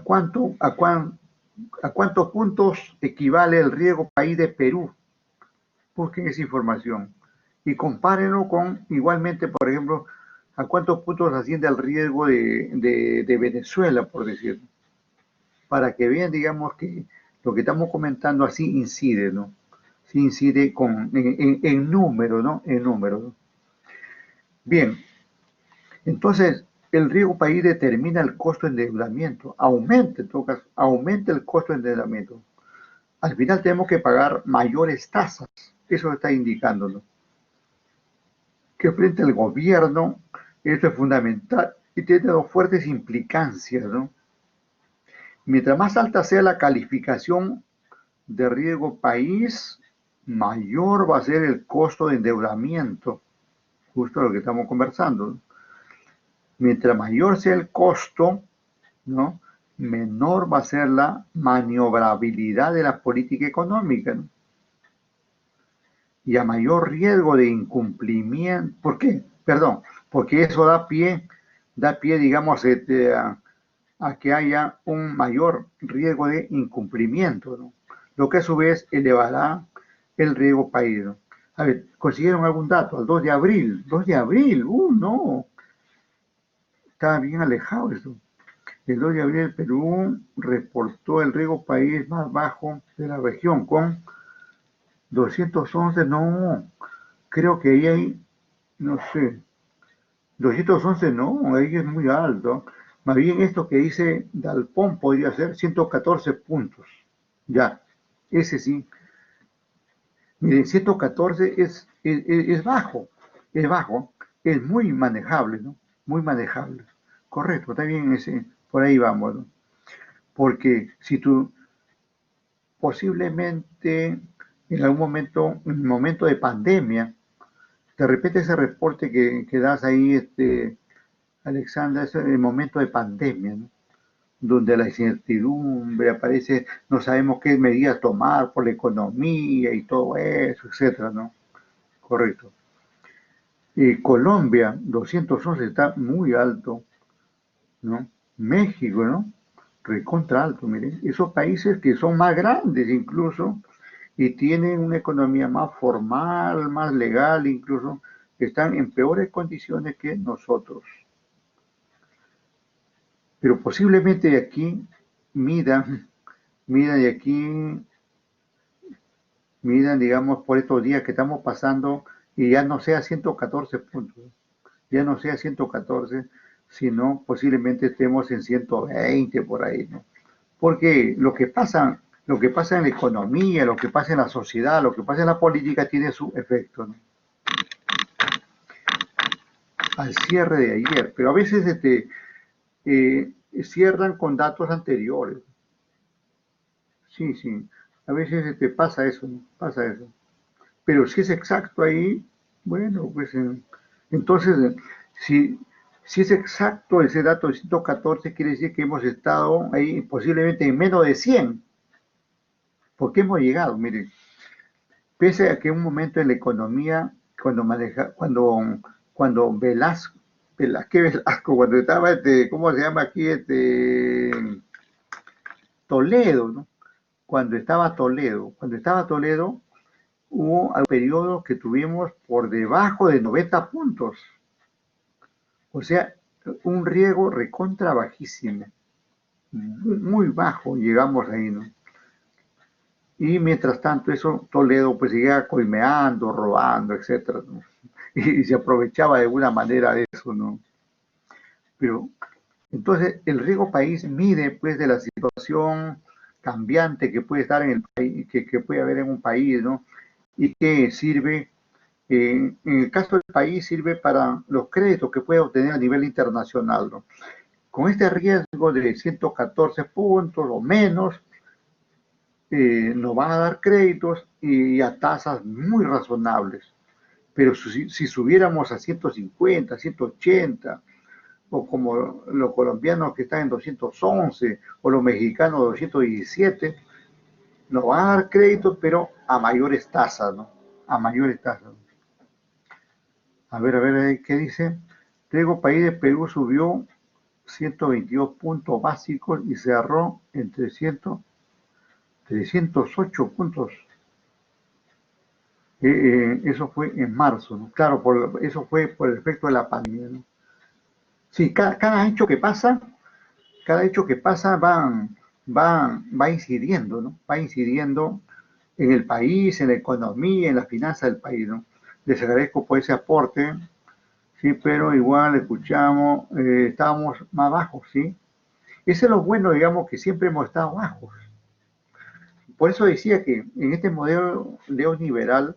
a cuántos puntos equivale el riesgo país de Perú. Busquen esa información y compárenlo con, igualmente, por ejemplo, a cuántos puntos asciende el riesgo de Venezuela, por decirlo, para que vean, digamos, que lo que estamos comentando así incide, ¿no? Sí incide en número, ¿no? En número, ¿no? Bien, entonces el riesgo país determina el costo de endeudamiento, aumenta, en todo caso, aumenta el costo de endeudamiento. Al final tenemos que pagar mayores tasas, eso está indicando, ¿no? Que frente al gobierno esto es fundamental y tiene dos fuertes implicancias, ¿no? Mientras más alta sea la calificación de riesgo país, mayor va a ser el costo de endeudamiento, justo lo que estamos conversando. Mientras mayor sea el costo, ¿no? Menor va a ser la maniobrabilidad de la política económica, ¿no? Y a mayor riesgo de incumplimiento. ¿Por qué? Perdón, porque eso da pie, digamos, a que haya un mayor riesgo de incumplimiento, ¿no? Lo que a su vez elevará el riesgo país, ¿no? A ver, ¿consiguieron algún dato? Al 2 de abril, 2 de abril, no, está bien alejado eso. El 2 de abril el Perú reportó el riesgo país más bajo de la región con 211, no, creo que ahí hay, no sé, 211 no, ahí es muy alto. Más bien esto que dice Dalpón podría ser 114 puntos. Ya, ese sí. Miren, 114 es bajo, es bajo, es muy manejable, ¿no? Muy manejable. Correcto, está bien ese, por ahí vamos, ¿no? Porque si tú posiblemente en algún momento, en un momento de pandemia, de repente ese reporte que das ahí, Alexandra, es el momento de pandemia, ¿no? Donde la incertidumbre aparece, no sabemos qué medidas tomar por la economía y todo eso, etcétera, ¿no? Correcto. Colombia, 211 está muy alto, ¿no? México, ¿no? Recontra alto, miren. Esos países que son más grandes incluso y tienen una economía más formal, más legal incluso, están en peores condiciones que nosotros. Pero posiblemente de aquí mida de aquí, midan, digamos, por estos días que estamos pasando y ya no sea 114 puntos, ya no sea 114, sino posiblemente estemos en 120 por ahí, ¿no? Porque lo que pasa en la economía, lo que pasa en la sociedad, lo que pasa en la política tiene su efecto, ¿no? Al cierre de ayer, pero a veces cierran con datos anteriores. Sí, sí, a veces pasa eso, ¿no? Pasa eso. Pero si es exacto ahí, bueno, pues entonces, si, si es exacto ese dato de 114, quiere decir que hemos estado ahí posiblemente en menos de 100. ¿Por qué hemos llegado? Miren, pese a que un momento en la economía, cuando Velasco, cuando estaba, ¿cómo se llama aquí? Toledo, ¿no? Cuando estaba Toledo, hubo un periodo que tuvimos por debajo de 90 puntos. O sea, un riesgo recontra bajísimo, muy bajo, llegamos ahí, ¿no? Y mientras tanto, eso Toledo pues seguía coimeando, robando, etcétera, ¿no? Y se aprovechaba de alguna manera de eso, ¿no? Pero entonces el riesgo país mide pues de la situación cambiante que puede estar en el país, que puede haber en un país, ¿no? Y que sirve, en el caso del país, sirve para los créditos que puede obtener a nivel internacional, ¿no? Con este riesgo de 114 puntos o menos, nos van a dar créditos y a tasas muy razonables. Pero si subiéramos a 150, 180, o como los colombianos que están en 211, o los mexicanos 217, nos van a dar créditos, pero a mayores tasas, ¿no? A mayores tasas. A ver, ¿qué dice? Riesgo país de Perú subió 122 puntos básicos y cerró en 308 puntos. Eso fue en marzo, ¿no? Claro, eso fue por el efecto de la pandemia, ¿no? Sí, cada hecho que pasa va incidiendo, ¿no? Va incidiendo en el país, en la economía, en la finanza del país, ¿no? Les agradezco por ese aporte, sí, pero igual escuchamos, estábamos más bajos, ¿sí? Eso es lo bueno, digamos, que siempre hemos estado bajos. Por eso decía que en este modelo neoliberal,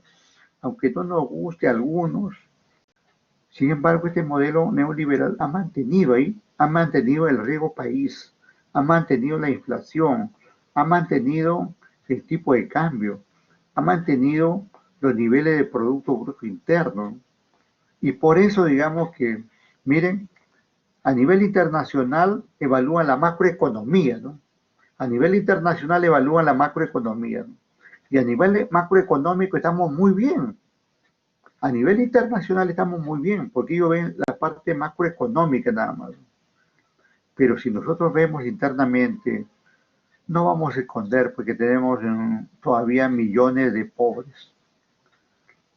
aunque no nos guste a algunos, sin embargo, este modelo neoliberal ha mantenido el riesgo país, ha mantenido la inflación, ha mantenido el tipo de cambio, ha mantenido los niveles de Producto Bruto Interno. Y por eso, digamos que, miren, a nivel internacional evalúan la macroeconomía, ¿no? A nivel internacional evalúan la macroeconomía, ¿no? Y a nivel macroeconómico estamos muy bien. A nivel internacional estamos muy bien, porque ellos ven la parte macroeconómica nada más. Pero si nosotros vemos internamente, no vamos a esconder porque tenemos todavía millones de pobres.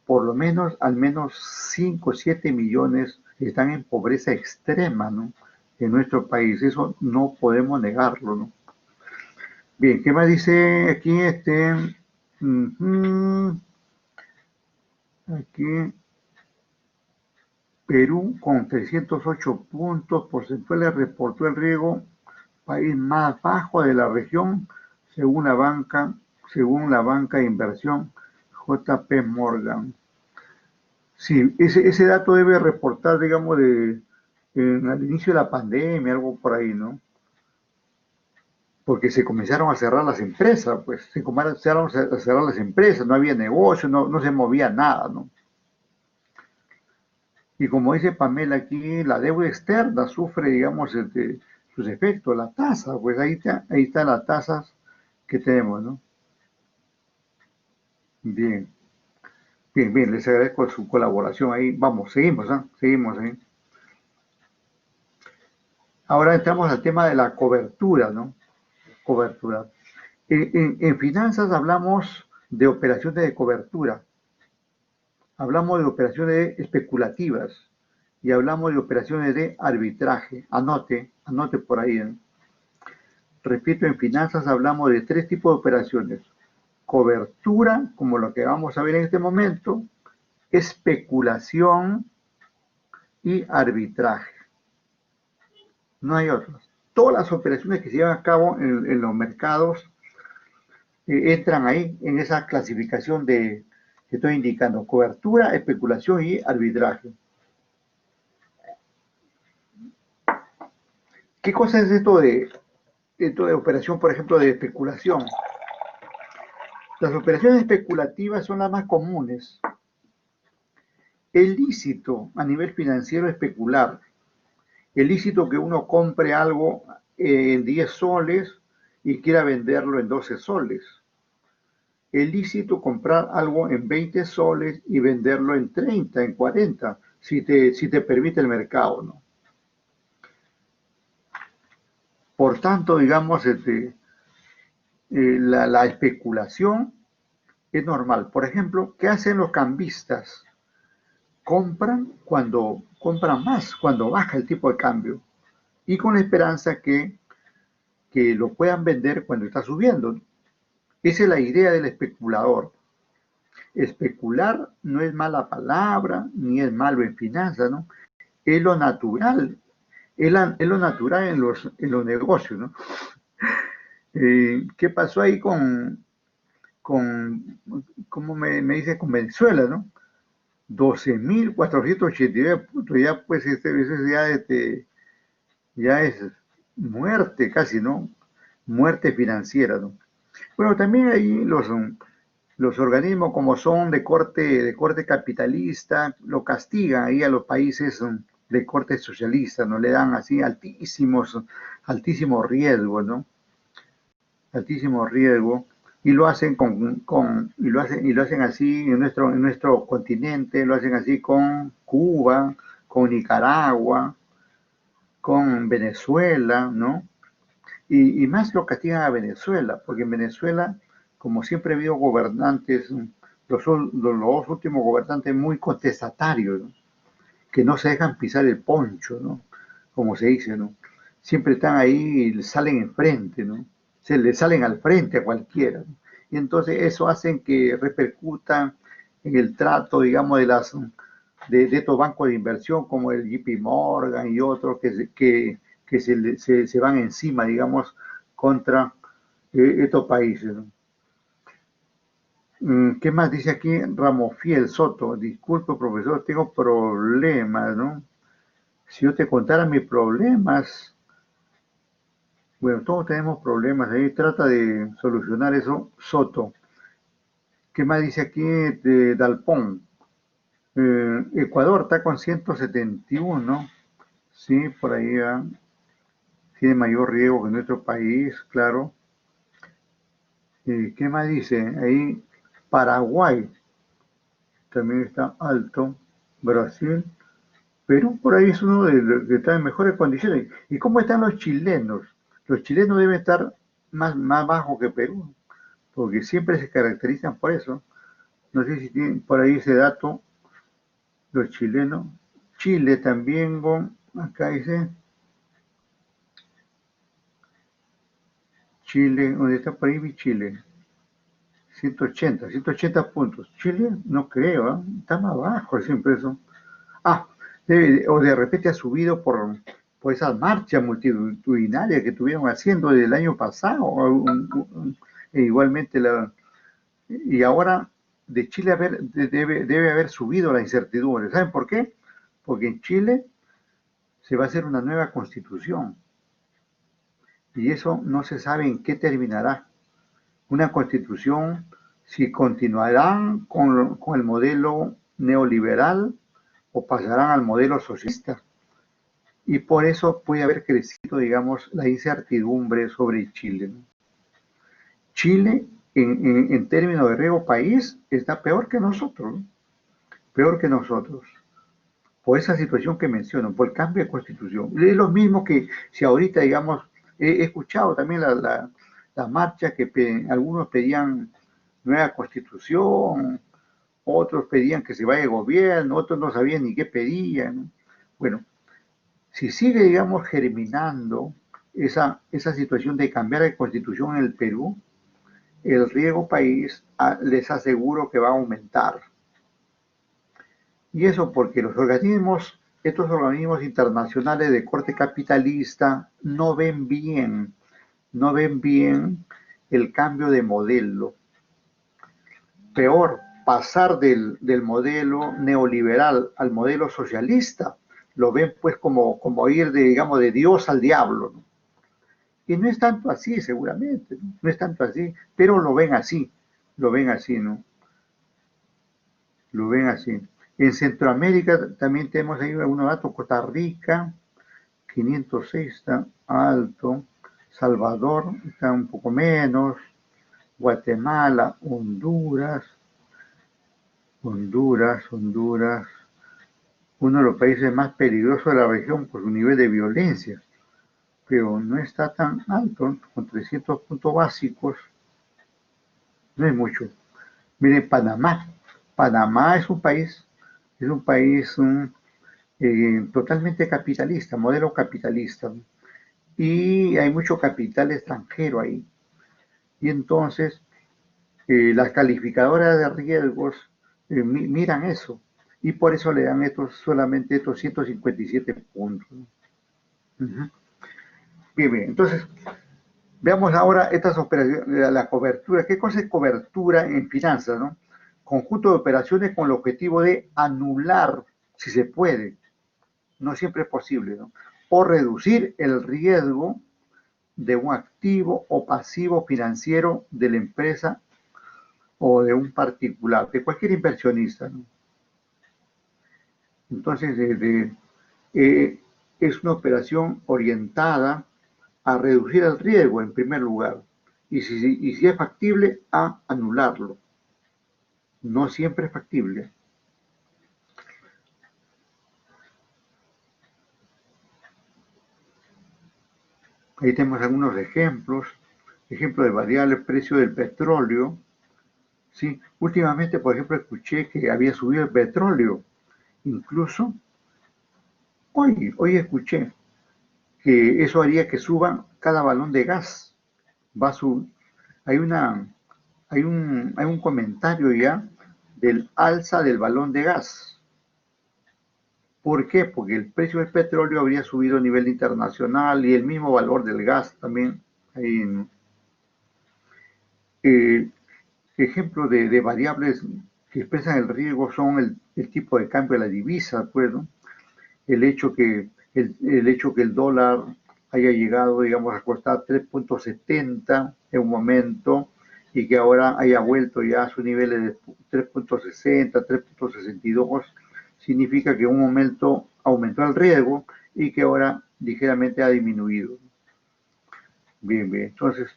Por lo menos, al menos 5 o 7 millones están en pobreza extrema, ¿no? En nuestro país. Eso no podemos negarlo, ¿no? Bien, ¿qué más dice aquí? Aquí, Perú con 308 puntos porcentuales reportó el riego, país más bajo de la región, según la banca de inversión JP Morgan. Sí, ese dato debe reportar, digamos, al inicio de la pandemia, algo por ahí, ¿no? Porque se comenzaron a cerrar las empresas, pues se comenzaron a cerrar las empresas, no había negocio, no se movía nada, ¿no? Y como dice Pamela aquí, la deuda externa sufre, digamos, sus efectos, la tasa, pues ahí están las tasas que tenemos, ¿no? Bien, bien, les agradezco su colaboración ahí. Vamos, seguimos, ¿eh? Seguimos ahí. Ahora entramos al tema de la cobertura, ¿no? Cobertura. En finanzas hablamos de operaciones de cobertura, hablamos de operaciones especulativas y hablamos de operaciones de arbitraje. Anote por ahí, ¿eh? Repito, en finanzas hablamos de tres tipos de operaciones. Cobertura, como lo que vamos a ver en este momento, especulación y arbitraje. No hay otras. Todas las operaciones que se llevan a cabo en los mercados entran ahí en esa clasificación que estoy indicando. Cobertura, especulación y arbitraje. ¿Qué cosa es esto de operación, por ejemplo, de especulación? Las operaciones especulativas son las más comunes. Es lícito a nivel financiero especular. Es lícito que uno compre algo en 10 soles y quiera venderlo en 12 soles. Es lícito comprar algo en 20 soles y venderlo en 30, en 40, si te permite el mercado, ¿no? Por tanto, digamos, la especulación es normal. Por ejemplo, ¿qué hacen los cambistas? Compran más cuando baja el tipo de cambio y con la esperanza que lo puedan vender cuando está subiendo. Esa es la idea del especulador. Especular no es mala palabra, ni es malo en finanzas, ¿no? Es lo natural, es lo natural en los negocios, ¿no? ¿Qué pasó ahí con ¿cómo me dice? Con Venezuela, ¿no? 12.489 puntos, ya pues ya es muerte casi, ¿no? Muerte financiera, ¿no? Bueno, también ahí los organismos como son de corte capitalista, lo castigan ahí a los países de corte socialista, ¿no? Le dan así altísimos riesgos, ¿no? Altísimo riesgo, y lo hacen y lo hacen así en nuestro continente, lo hacen así con Cuba, con Nicaragua, con Venezuela, ¿no? Y más lo castigan a Venezuela, porque en Venezuela, como siempre ha habido gobernantes, los últimos gobernantes muy contestatarios, ¿no? Que no se dejan pisar el poncho, ¿no? Como se dice, ¿no? Siempre están ahí y salen enfrente, ¿no? Se le salen al frente a cualquiera, ¿no? Y entonces eso hace que repercuta en el trato, digamos, de estos bancos de inversión como el JP Morgan y otros que se van encima, digamos, contra estos países, ¿no? ¿Qué más dice aquí? Ramofiel Soto, disculpe profesor, tengo problemas, ¿no? Si yo te contara mis problemas, bueno, todos tenemos problemas, ahí trata de solucionar eso, Soto. ¿Qué más dice aquí de Dalpón? Ecuador está con 171, Sí, por ahí tiene mayor riesgo que nuestro país, claro. ¿Qué más dice? Ahí Paraguay también está alto. Brasil. Perú por ahí es uno de los que está en mejores condiciones. ¿Y cómo están los chilenos? Los chilenos deben estar más bajos que Perú, porque siempre se caracterizan por eso. No sé si tienen por ahí ese dato, los chilenos. Chile también, acá dice, Chile, ¿dónde está por ahí mi Chile? 180 puntos. Chile, no creo, está más bajo siempre eso. Ah, o de repente ha subido por esas marchas multitudinarias que estuvieron haciendo desde el año pasado. E igualmente, y ahora de Chile debe haber subido la incertidumbre. ¿Saben por qué? Porque en Chile se va a hacer una nueva constitución y eso no se sabe en qué terminará. Una constitución, si continuarán con el modelo neoliberal o pasarán al modelo socialista. Y por eso puede haber crecido, digamos, la incertidumbre sobre Chile, ¿no? Chile, en términos de riesgo país, está peor que nosotros, ¿no? Peor que nosotros, por esa situación que menciono, por el cambio de constitución. Es lo mismo que si ahorita, digamos, he escuchado también la marcha que algunos pedían nueva constitución, otros pedían que se vaya de gobierno, otros no sabían ni qué pedían, ¿no? Bueno, si sigue, digamos, germinando esa situación de cambiar de constitución en el Perú, el riesgo país les aseguro que va a aumentar. Y eso porque estos organismos internacionales de corte capitalista no ven bien el cambio de modelo. Peor, pasar del modelo neoliberal al modelo socialista, lo ven pues como ir digamos, de Dios al diablo, ¿no? Y no es tanto así, seguramente, ¿no? No es tanto así, pero lo ven así, ¿no? Lo ven así. En Centroamérica también tenemos ahí algunos datos. Costa Rica, 506 está alto. Salvador está un poco menos. Guatemala, Honduras, uno de los países más peligrosos de la región por su nivel de violencia, pero no está tan alto, con 300 puntos básicos, no es mucho. Miren, Panamá es un país totalmente capitalista, modelo capitalista, y hay mucho capital extranjero ahí. Y entonces las calificadoras de riesgos miran eso, y por eso le dan solamente estos 157 puntos. Uh -huh. Bien, bien, entonces veamos ahora estas operaciones, la cobertura. ¿Qué cosa es cobertura en finanzas, no? Conjunto de operaciones con el objetivo de anular, si se puede, no siempre es posible, ¿no? O reducir el riesgo de un activo o pasivo financiero de la empresa o de un particular, de cualquier inversionista, ¿no? Entonces, es una operación orientada a reducir el riesgo en primer lugar y si es factible, a anularlo. No siempre es factible. Ahí tenemos algunos ejemplos. Ejemplo de variable precio del petróleo. Sí, últimamente, por ejemplo, escuché que había subido el petróleo. Incluso hoy escuché que eso haría que suba cada balón de gas. Va a subir. Hay una, hay un comentario ya del alza del balón de gas. ¿Por qué? Porque el precio del petróleo habría subido a nivel internacional y el mismo valor del gas también. Ahí, eh, ejemplo de variables que expresan el riesgo son el tipo de cambio de la divisa, pues, ¿no? El hecho el hecho que el dólar haya llegado, digamos, a costar 3.70 en un momento y que ahora haya vuelto ya a sus niveles de 3.60, 3.62, significa que en un momento aumentó el riesgo y que ahora ligeramente ha disminuido. Bien, bien, entonces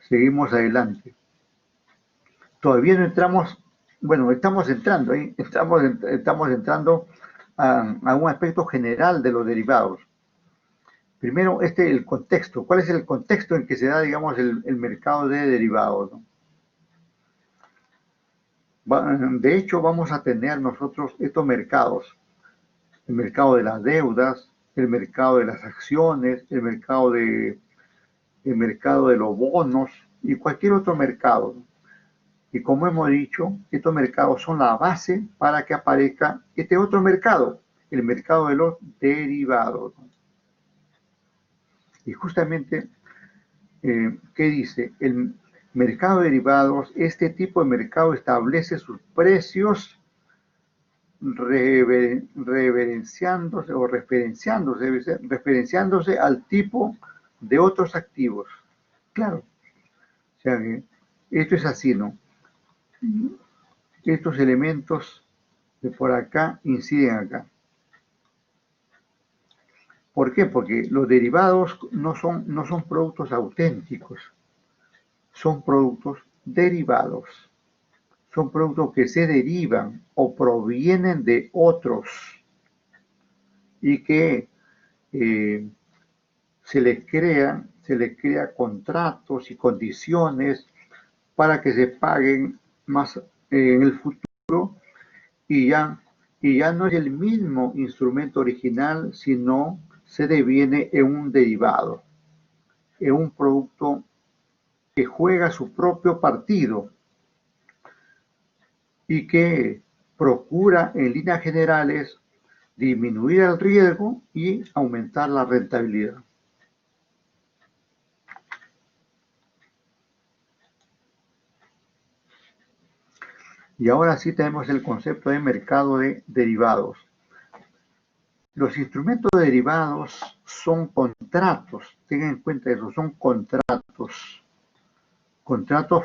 seguimos adelante. Todavía no entramos, bueno, estamos entrando ahí, estamos entrando a un aspecto general de los derivados. Primero, el contexto. ¿Cuál es el contexto en que se da, digamos, el mercado de derivados, ¿no? De hecho, vamos a tener nosotros estos mercados. El mercado de las deudas, el mercado de las acciones, el mercado de los bonos y cualquier otro mercado. Y como hemos dicho, estos mercados son la base para que aparezca este otro mercado, el mercado de los derivados. Y justamente, ¿qué dice? El mercado de derivados, este tipo de mercado establece sus precios referenciándose al tipo de otros activos. Claro, o sea que esto es así, ¿no? Estos elementos de por acá inciden acá. ¿Por qué? Porque los derivados no son productos auténticos, son productos derivados. Son productos que se derivan o provienen de otros y que se les crea contratos y condiciones para que se paguen más en el futuro y ya no es el mismo instrumento original, sino se deviene en un derivado, en un producto que juega su propio partido y que procura en líneas generales disminuir el riesgo y aumentar la rentabilidad. Y ahora sí tenemos el concepto de mercado de derivados. Los instrumentos derivados son contratos, tengan en cuenta eso, son contratos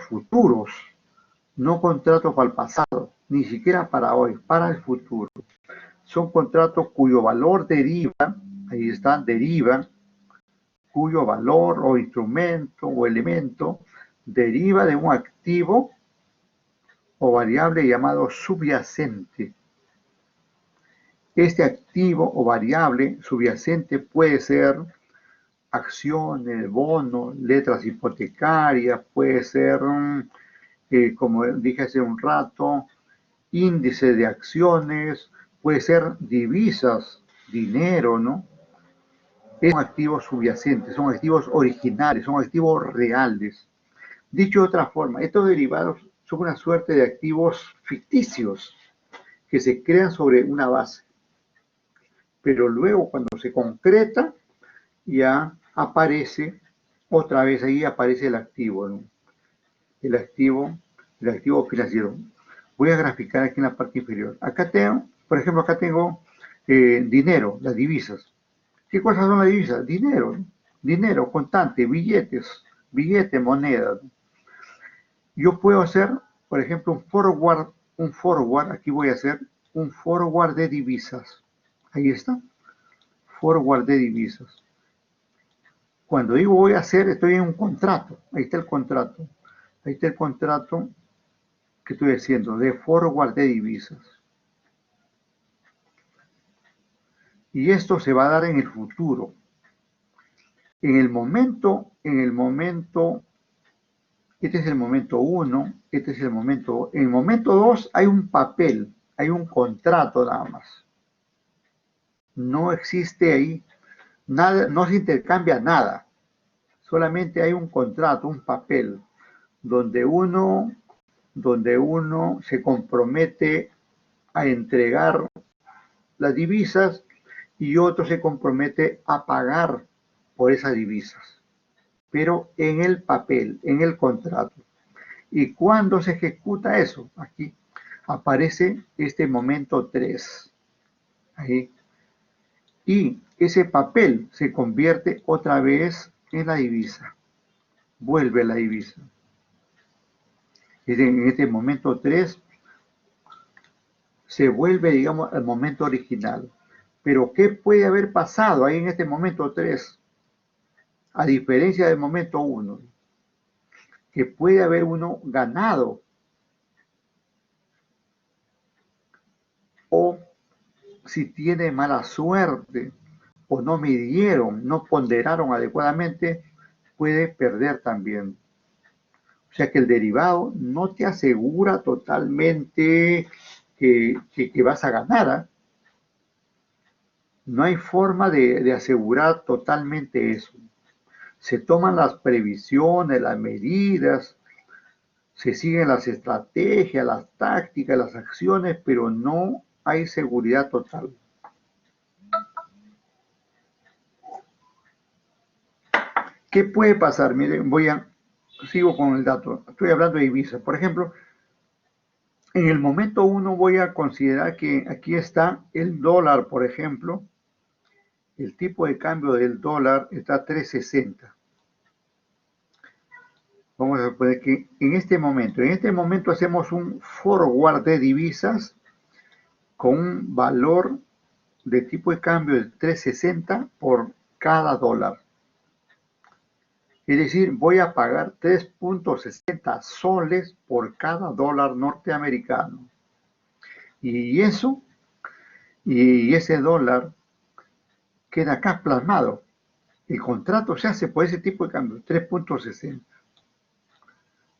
futuros, no contratos para el pasado, ni siquiera para hoy, para el futuro. Son contratos cuyo valor deriva, ahí está, deriva, cuyo valor o instrumento o elemento deriva de un activo o variable llamado subyacente. Este activo o variable subyacente puede ser acciones, bonos, letras hipotecarias, puede ser, como dije hace un rato, índice de acciones, puede ser divisas, dinero, ¿no? Son activos subyacentes, son activos originales, son activos reales. Dicho de otra forma, estos derivados son una suerte de activos ficticios que se crean sobre una base, pero luego cuando se concreta ya aparece otra vez, ahí aparece el activo, ¿no? el activo financiero. Voy a graficar aquí en la parte inferior. Acá tengo, por ejemplo, acá tengo dinero, las divisas. ¿Qué cosas son las divisas? Dinero, ¿no? Dinero, contante, billetes, monedas. Yo puedo hacer, por ejemplo, un forward, aquí voy a hacer un forward de divisas. Ahí está, forward de divisas. Cuando digo voy a hacer, estoy en un contrato. Ahí está el contrato. Ahí está el contrato que estoy haciendo de forward de divisas. Y esto se va a dar en el futuro. En el momento, este es el momento 1, este es el momento, en el momento 2 hay un papel, hay un contrato nada más. No existe ahí nada, no se intercambia nada. Solamente hay un contrato, un papel, donde uno se compromete a entregar las divisas y otro se compromete a pagar por esas divisas, pero en el papel, en el contrato. ¿Y cuándo se ejecuta eso? Aquí aparece este momento 3. Ahí. Y ese papel se convierte otra vez en la divisa. Vuelve la divisa. En este momento 3 se vuelve, digamos, al momento original. Pero ¿qué puede haber pasado ahí en este momento 3? A diferencia del momento 1, que puede haber uno ganado o si tiene mala suerte o no midieron, no ponderaron adecuadamente, puede perder también. O sea que el derivado no te asegura totalmente que vas a ganar, ¿eh? No hay forma de asegurar totalmente eso. Se toman las previsiones, las medidas, se siguen las estrategias, las tácticas, las acciones, pero no hay seguridad total. ¿Qué puede pasar? Miren, sigo con el dato. Estoy hablando de Ibiza. Por ejemplo, en el momento 1 voy a considerar que aquí está el dólar, por ejemplo. El tipo de cambio del dólar está a 3.60. Vamos a poner que en este momento hacemos un forward de divisas con un valor de tipo de cambio de 3.60 por cada dólar. Es decir, voy a pagar 3.60 soles por cada dólar norteamericano. Y ese dólar queda acá plasmado. El contrato se hace por ese tipo de cambio, 3.60.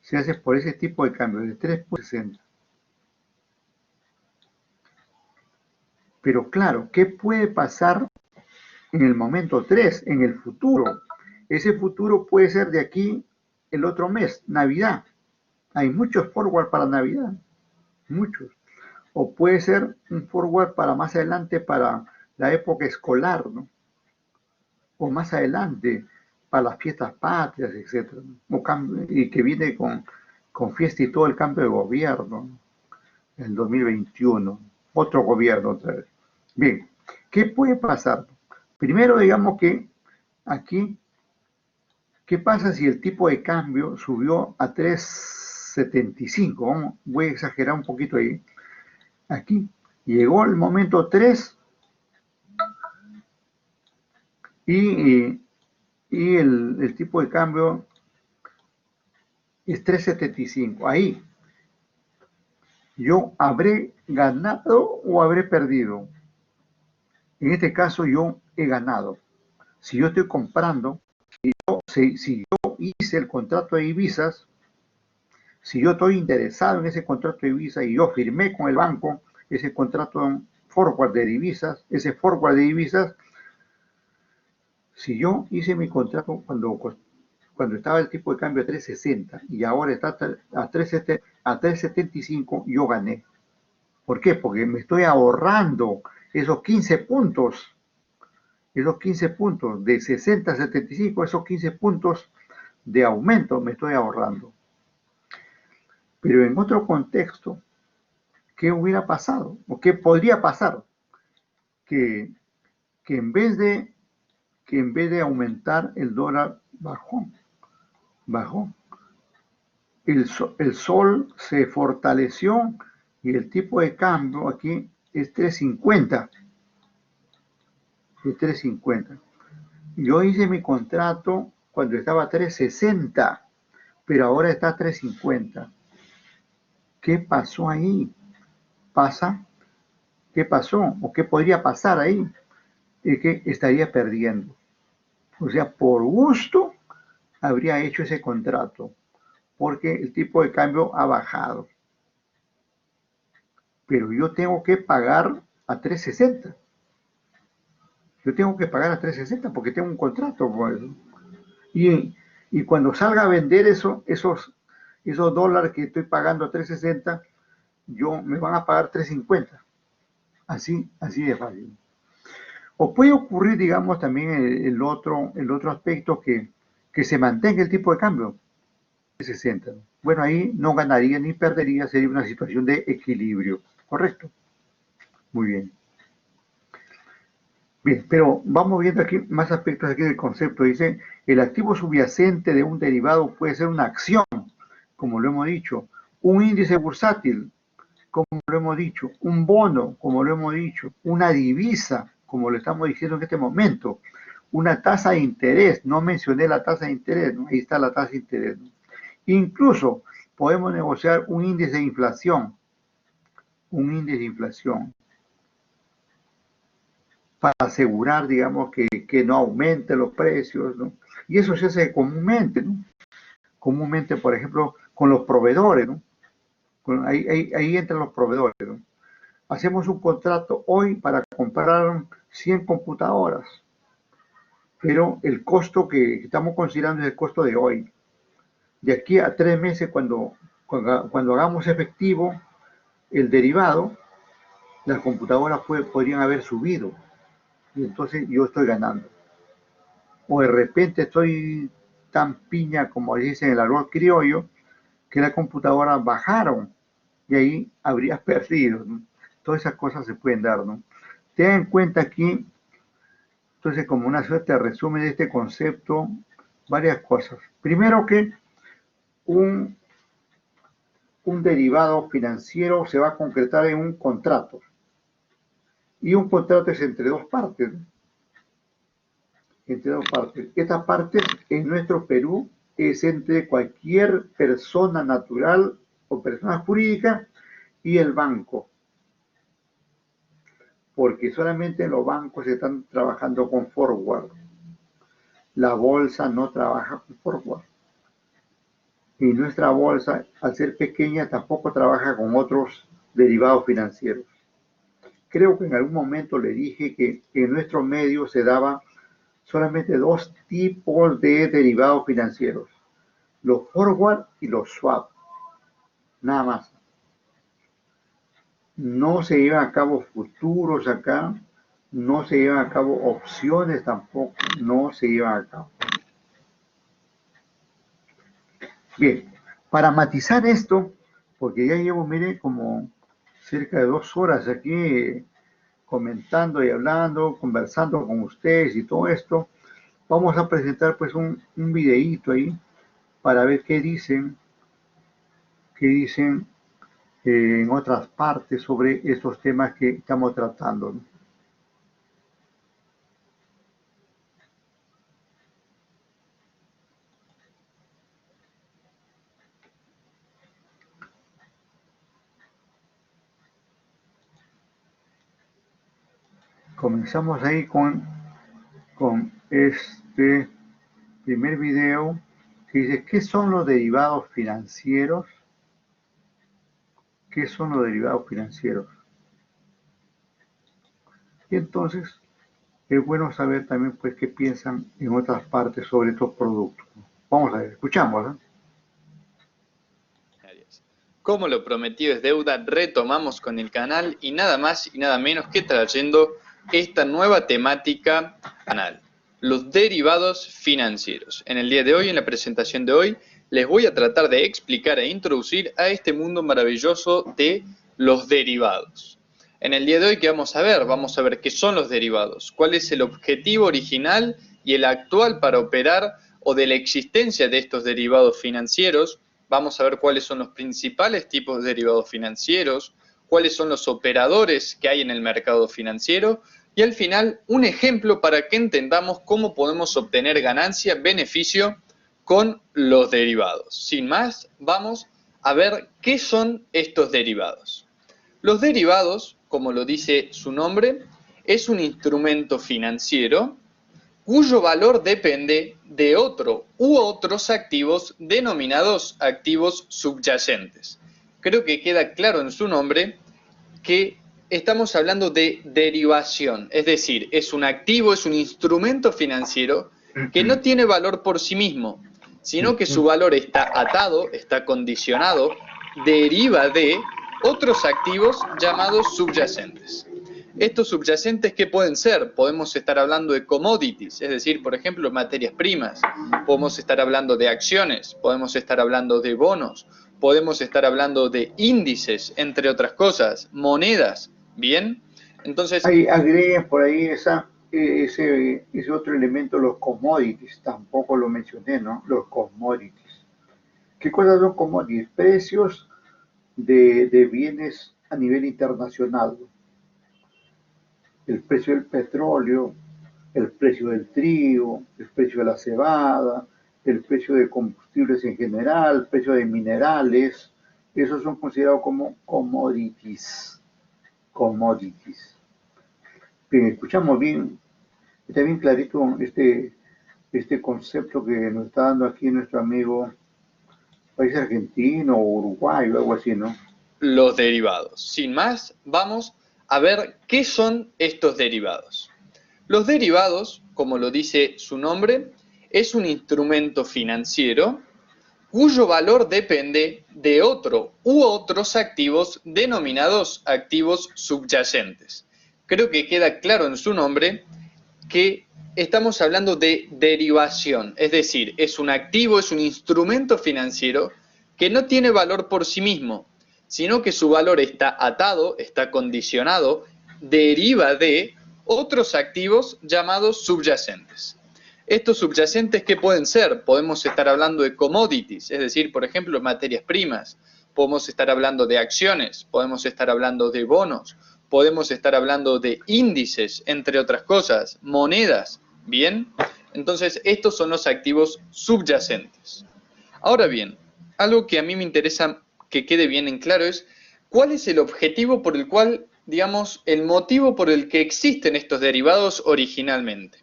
Se hace por ese tipo de cambio, de 3.60. Pero claro, ¿qué puede pasar en el momento 3, en el futuro? Ese futuro puede ser de aquí el otro mes, Navidad. Hay muchos forward para Navidad, muchos. O puede ser un forward para más adelante, para la época escolar, ¿no? O más adelante, para las fiestas patrias, etc. Y que viene con fiesta y todo el cambio de gobierno, el 2021, otro gobierno otra vez. Bien, ¿qué puede pasar? Primero, digamos que aquí, ¿qué pasa si el tipo de cambio subió a 3.75? Voy a exagerar un poquito ahí. Aquí llegó el momento 3 y el tipo de cambio es 3.75. Ahí, ¿yo habré ganado o habré perdido? En este caso yo he ganado. Si yo estoy comprando, si yo hice el contrato de divisas, si yo estoy interesado en ese contrato de divisas y yo firmé con el banco ese contrato forward de divisas, ese forward de divisas, si yo hice mi contrato cuando estaba el tipo de cambio a 3.60 y ahora está a 3.75, yo gané. ¿Por qué? Porque me estoy ahorrando esos 15 puntos, de 60 a 75, esos 15 puntos de aumento me estoy ahorrando. Pero en otro contexto, ¿qué hubiera pasado? ¿O qué podría pasar? Que, que en vez de aumentar el dólar bajó. El sol se fortaleció y el tipo de cambio aquí es 3.50. Es 3.50. Yo hice mi contrato cuando estaba a 3.60, pero ahora está a 3.50. ¿Qué pasó ahí? ¿Qué pasó? ¿O qué podría pasar ahí? Es que estaría perdiendo. O sea, por gusto habría hecho ese contrato, porque el tipo de cambio ha bajado. Pero yo tengo que pagar a 3.60. Yo tengo que pagar a 3.60 porque tengo un contrato. Pues. Y cuando salga a vender esos dólares que estoy pagando a 3.60, me van a pagar 3.50. Así de fácil. O puede ocurrir, digamos, también el otro aspecto que se mantenga el tipo de cambio. 60. Bueno, ahí no ganaría ni perdería, sería una situación de equilibrio. ¿Correcto? Muy bien. Bien, pero vamos viendo aquí más aspectos aquí del concepto. Dice, el activo subyacente de un derivado puede ser una acción, como lo hemos dicho, un índice bursátil, como lo hemos dicho, un bono, como lo hemos dicho, una divisa, como lo estamos diciendo en este momento, una tasa de interés, no mencioné la tasa de interés, ¿no? Ahí está la tasa de interés, ¿no? Incluso podemos negociar un índice de inflación, para asegurar, digamos, que no aumente los precios, ¿no? Y eso se hace comúnmente, ¿no? Comúnmente, por ejemplo, con los proveedores, ¿no? Ahí entran los proveedores, ¿no? Hacemos un contrato hoy para comprar 100 computadoras, pero el costo que estamos considerando es el costo de hoy. De aquí a 3 meses, cuando hagamos efectivo el derivado, las computadoras podrían haber subido y entonces yo estoy ganando. O de repente estoy tan piña, como dicen en el arroz criollo, que las computadoras bajaron y ahí habrías perdido, ¿no? Todas esas cosas se pueden dar, ¿no? Ten en cuenta aquí, entonces, como una suerte de resumen de este concepto, varias cosas. Primero que un, un derivado financiero se va a concretar en un contrato. Y un contrato es entre dos partes, ¿no? Entre dos partes. Esta parte en nuestro Perú es entre cualquier persona natural o persona jurídica y el banco, porque solamente en los bancos están trabajando con forward. La bolsa no trabaja con forward. Y nuestra bolsa, al ser pequeña, tampoco trabaja con otros derivados financieros. Creo que en algún momento le dije que en nuestro medio se daban solamente dos tipos de derivados financieros, los forward y los swap, nada más. No se llevan a cabo futuros acá, no se llevan a cabo opciones tampoco, no se llevan a cabo. Bien, para matizar esto, porque ya llevo, mire, como cerca de 2 horas aquí comentando y hablando, conversando con ustedes y todo esto, vamos a presentar pues un videíto ahí para ver qué dicen en otras partes sobre estos temas que estamos tratando, ¿no? Comenzamos ahí con este primer video que dice, ¿qué son los derivados financieros? ¿Qué son los derivados financieros? Y entonces es bueno saber también pues qué piensan en otras partes sobre estos productos. Vamos a ver, escuchamos, ¿eh? Como lo prometido es deuda, retomamos con el canal y nada más y nada menos que trayendo esta nueva temática canal, los derivados financieros. En el día de hoy, en la presentación de hoy, les voy a tratar de explicar e introducir a este mundo maravilloso de los derivados. En el día de hoy, ¿qué vamos a ver? Vamos a ver qué son los derivados, cuál es el objetivo original y el actual para operar o de la existencia de estos derivados financieros. Vamos a ver cuáles son los principales tipos de derivados financieros, cuáles son los operadores que hay en el mercado financiero y al final un ejemplo para que entendamos cómo podemos obtener ganancia, beneficio con los derivados. Sin más, vamos a ver qué son estos derivados. Los derivados, como lo dice su nombre, es un instrumento financiero cuyo valor depende de otro u otros activos denominados activos subyacentes. Creo que queda claro en su nombre que estamos hablando de derivación, es decir, es un activo, es un instrumento financiero que no tiene valor por sí mismo, sino que su valor está atado, está condicionado, deriva de otros activos llamados subyacentes. Estos subyacentes, ¿qué pueden ser? Podemos estar hablando de commodities, es decir, por ejemplo, materias primas. Podemos estar hablando de acciones, podemos estar hablando de bonos, podemos estar hablando de índices, entre otras cosas, monedas, ¿bien? Entonces, Ahí agreguen por ahí ese otro elemento, los commodities, tampoco lo mencioné, ¿no? Los commodities. ¿Qué cosas son commodities? Precios de bienes a nivel internacional. El precio del petróleo, el precio del trigo, el precio de la cebada, el precio de combustibles en general, el precio de minerales, esos son considerados como commodities. Commodities. Bien, escuchamos bien, está bien clarito este concepto que nos está dando aquí nuestro amigo país argentino o Uruguay o algo así, ¿no? Los derivados. Sin más, vamos a ver qué son estos derivados. Los derivados, como lo dice su nombre, es un instrumento financiero cuyo valor depende de otro u otros activos denominados activos subyacentes. Creo que queda claro en su nombre que estamos hablando de derivación, es decir, es un activo, es un instrumento financiero que no tiene valor por sí mismo, sino que su valor está atado, está condicionado, deriva de otros activos llamados subyacentes. Estos subyacentes, ¿qué pueden ser? Podemos estar hablando de commodities, es decir, por ejemplo, materias primas. Podemos estar hablando de acciones, podemos estar hablando de bonos, podemos estar hablando de índices, entre otras cosas, monedas. ¿Bien? Entonces, estos son los activos subyacentes. Ahora bien, algo que a mí me interesa que quede bien en claro es cuál es el objetivo por el cual, digamos, el motivo por el que existen estos derivados originalmente.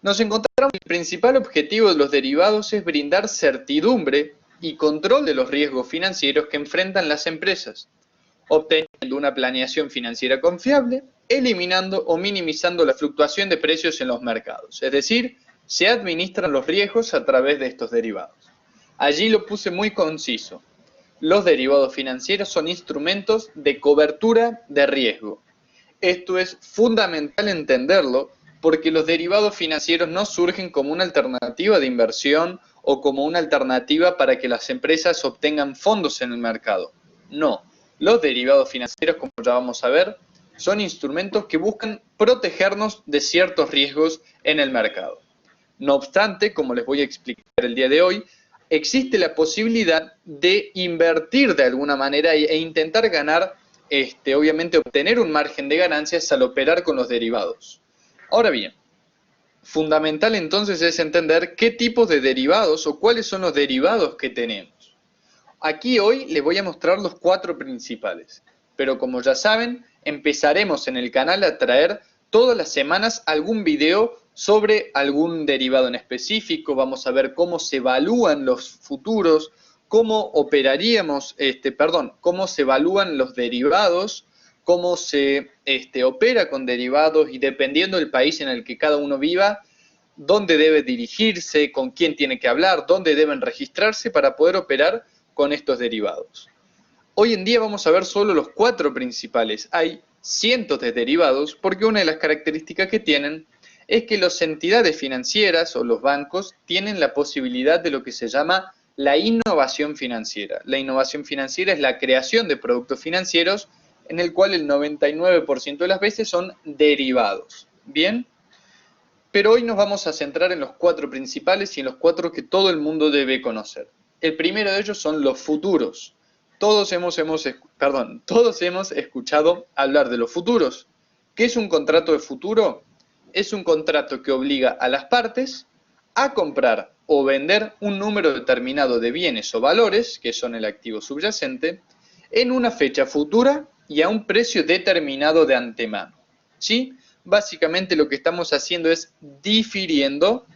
Nos encontramos que el principal objetivo de los derivados es brindar certidumbre y control de los riesgos financieros que enfrentan las empresas, obteniendo una planeación financiera confiable, eliminando o minimizando la fluctuación de precios en los mercados. Es decir, se administran los riesgos a través de estos derivados. Allí lo puse muy conciso. Los derivados financieros son instrumentos de cobertura de riesgo. Esto es fundamental entenderlo porque los derivados financieros no surgen como una alternativa de inversión o como una alternativa para que las empresas obtengan fondos en el mercado. No, los derivados financieros, como ya vamos a ver, son instrumentos que buscan protegernos de ciertos riesgos en el mercado. No obstante, como les voy a explicar el día de hoy, existe la posibilidad de invertir de alguna manera e intentar ganar, obviamente obtener un margen de ganancias al operar con los derivados. Ahora bien, fundamental entonces es entender qué tipos de derivados o cuáles son los derivados que tenemos. Aquí hoy les voy a mostrar los 4 principales, pero como ya saben, empezaremos en el canal a traer todas las semanas algún video sobre algún derivado en específico. Vamos a ver cómo se evalúan los futuros, cómo operaríamos, cómo se evalúan los derivados, cómo se opera con derivados y dependiendo del país en el que cada uno viva, dónde debe dirigirse, con quién tiene que hablar, dónde deben registrarse para poder operar con estos derivados. Hoy en día vamos a ver solo los 4 principales. Hay cientos de derivados porque una de las características que tienen es que las entidades financieras o los bancos tienen la posibilidad de lo que se llama la innovación financiera. La innovación financiera es la creación de productos financieros en el cual el 99% de las veces son derivados. ¿Bien? Pero hoy nos vamos a centrar en los 4 principales y en los 4 que todo el mundo debe conocer. El primero de ellos son los futuros. Todos hemos escuchado hablar de los futuros. ¿Qué es un contrato de futuro? Es un contrato que obliga a las partes a comprar o vender un número determinado de bienes o valores, que son el activo subyacente, en una fecha futura y a un precio determinado de antemano. ¿Sí? Básicamente lo que estamos haciendo es difiriendo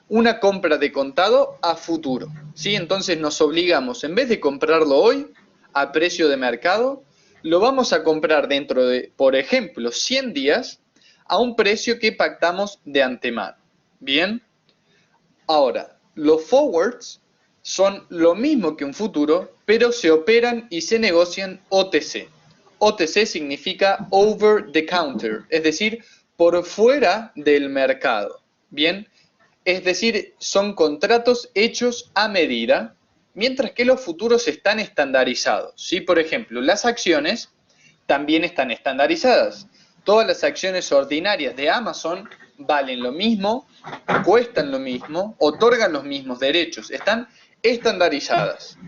una compra de contado a futuro. ¿Sí? Entonces nos obligamos, en vez de comprarlo hoy a precio de mercado, lo vamos a comprar dentro de, por ejemplo, 100 días a un precio que pactamos de antemano. ¿Bien? Ahora, los forwards son lo mismo que un futuro, pero se operan y se negocian OTC. OTC significa over the counter, es decir, por fuera del mercado. Bien, es decir, son contratos hechos a medida, mientras que los futuros están estandarizados. ¿Sí? Por ejemplo, las acciones también están estandarizadas. Todas las acciones ordinarias de Amazon valen lo mismo, cuestan lo mismo, otorgan los mismos derechos, están estandarizadas.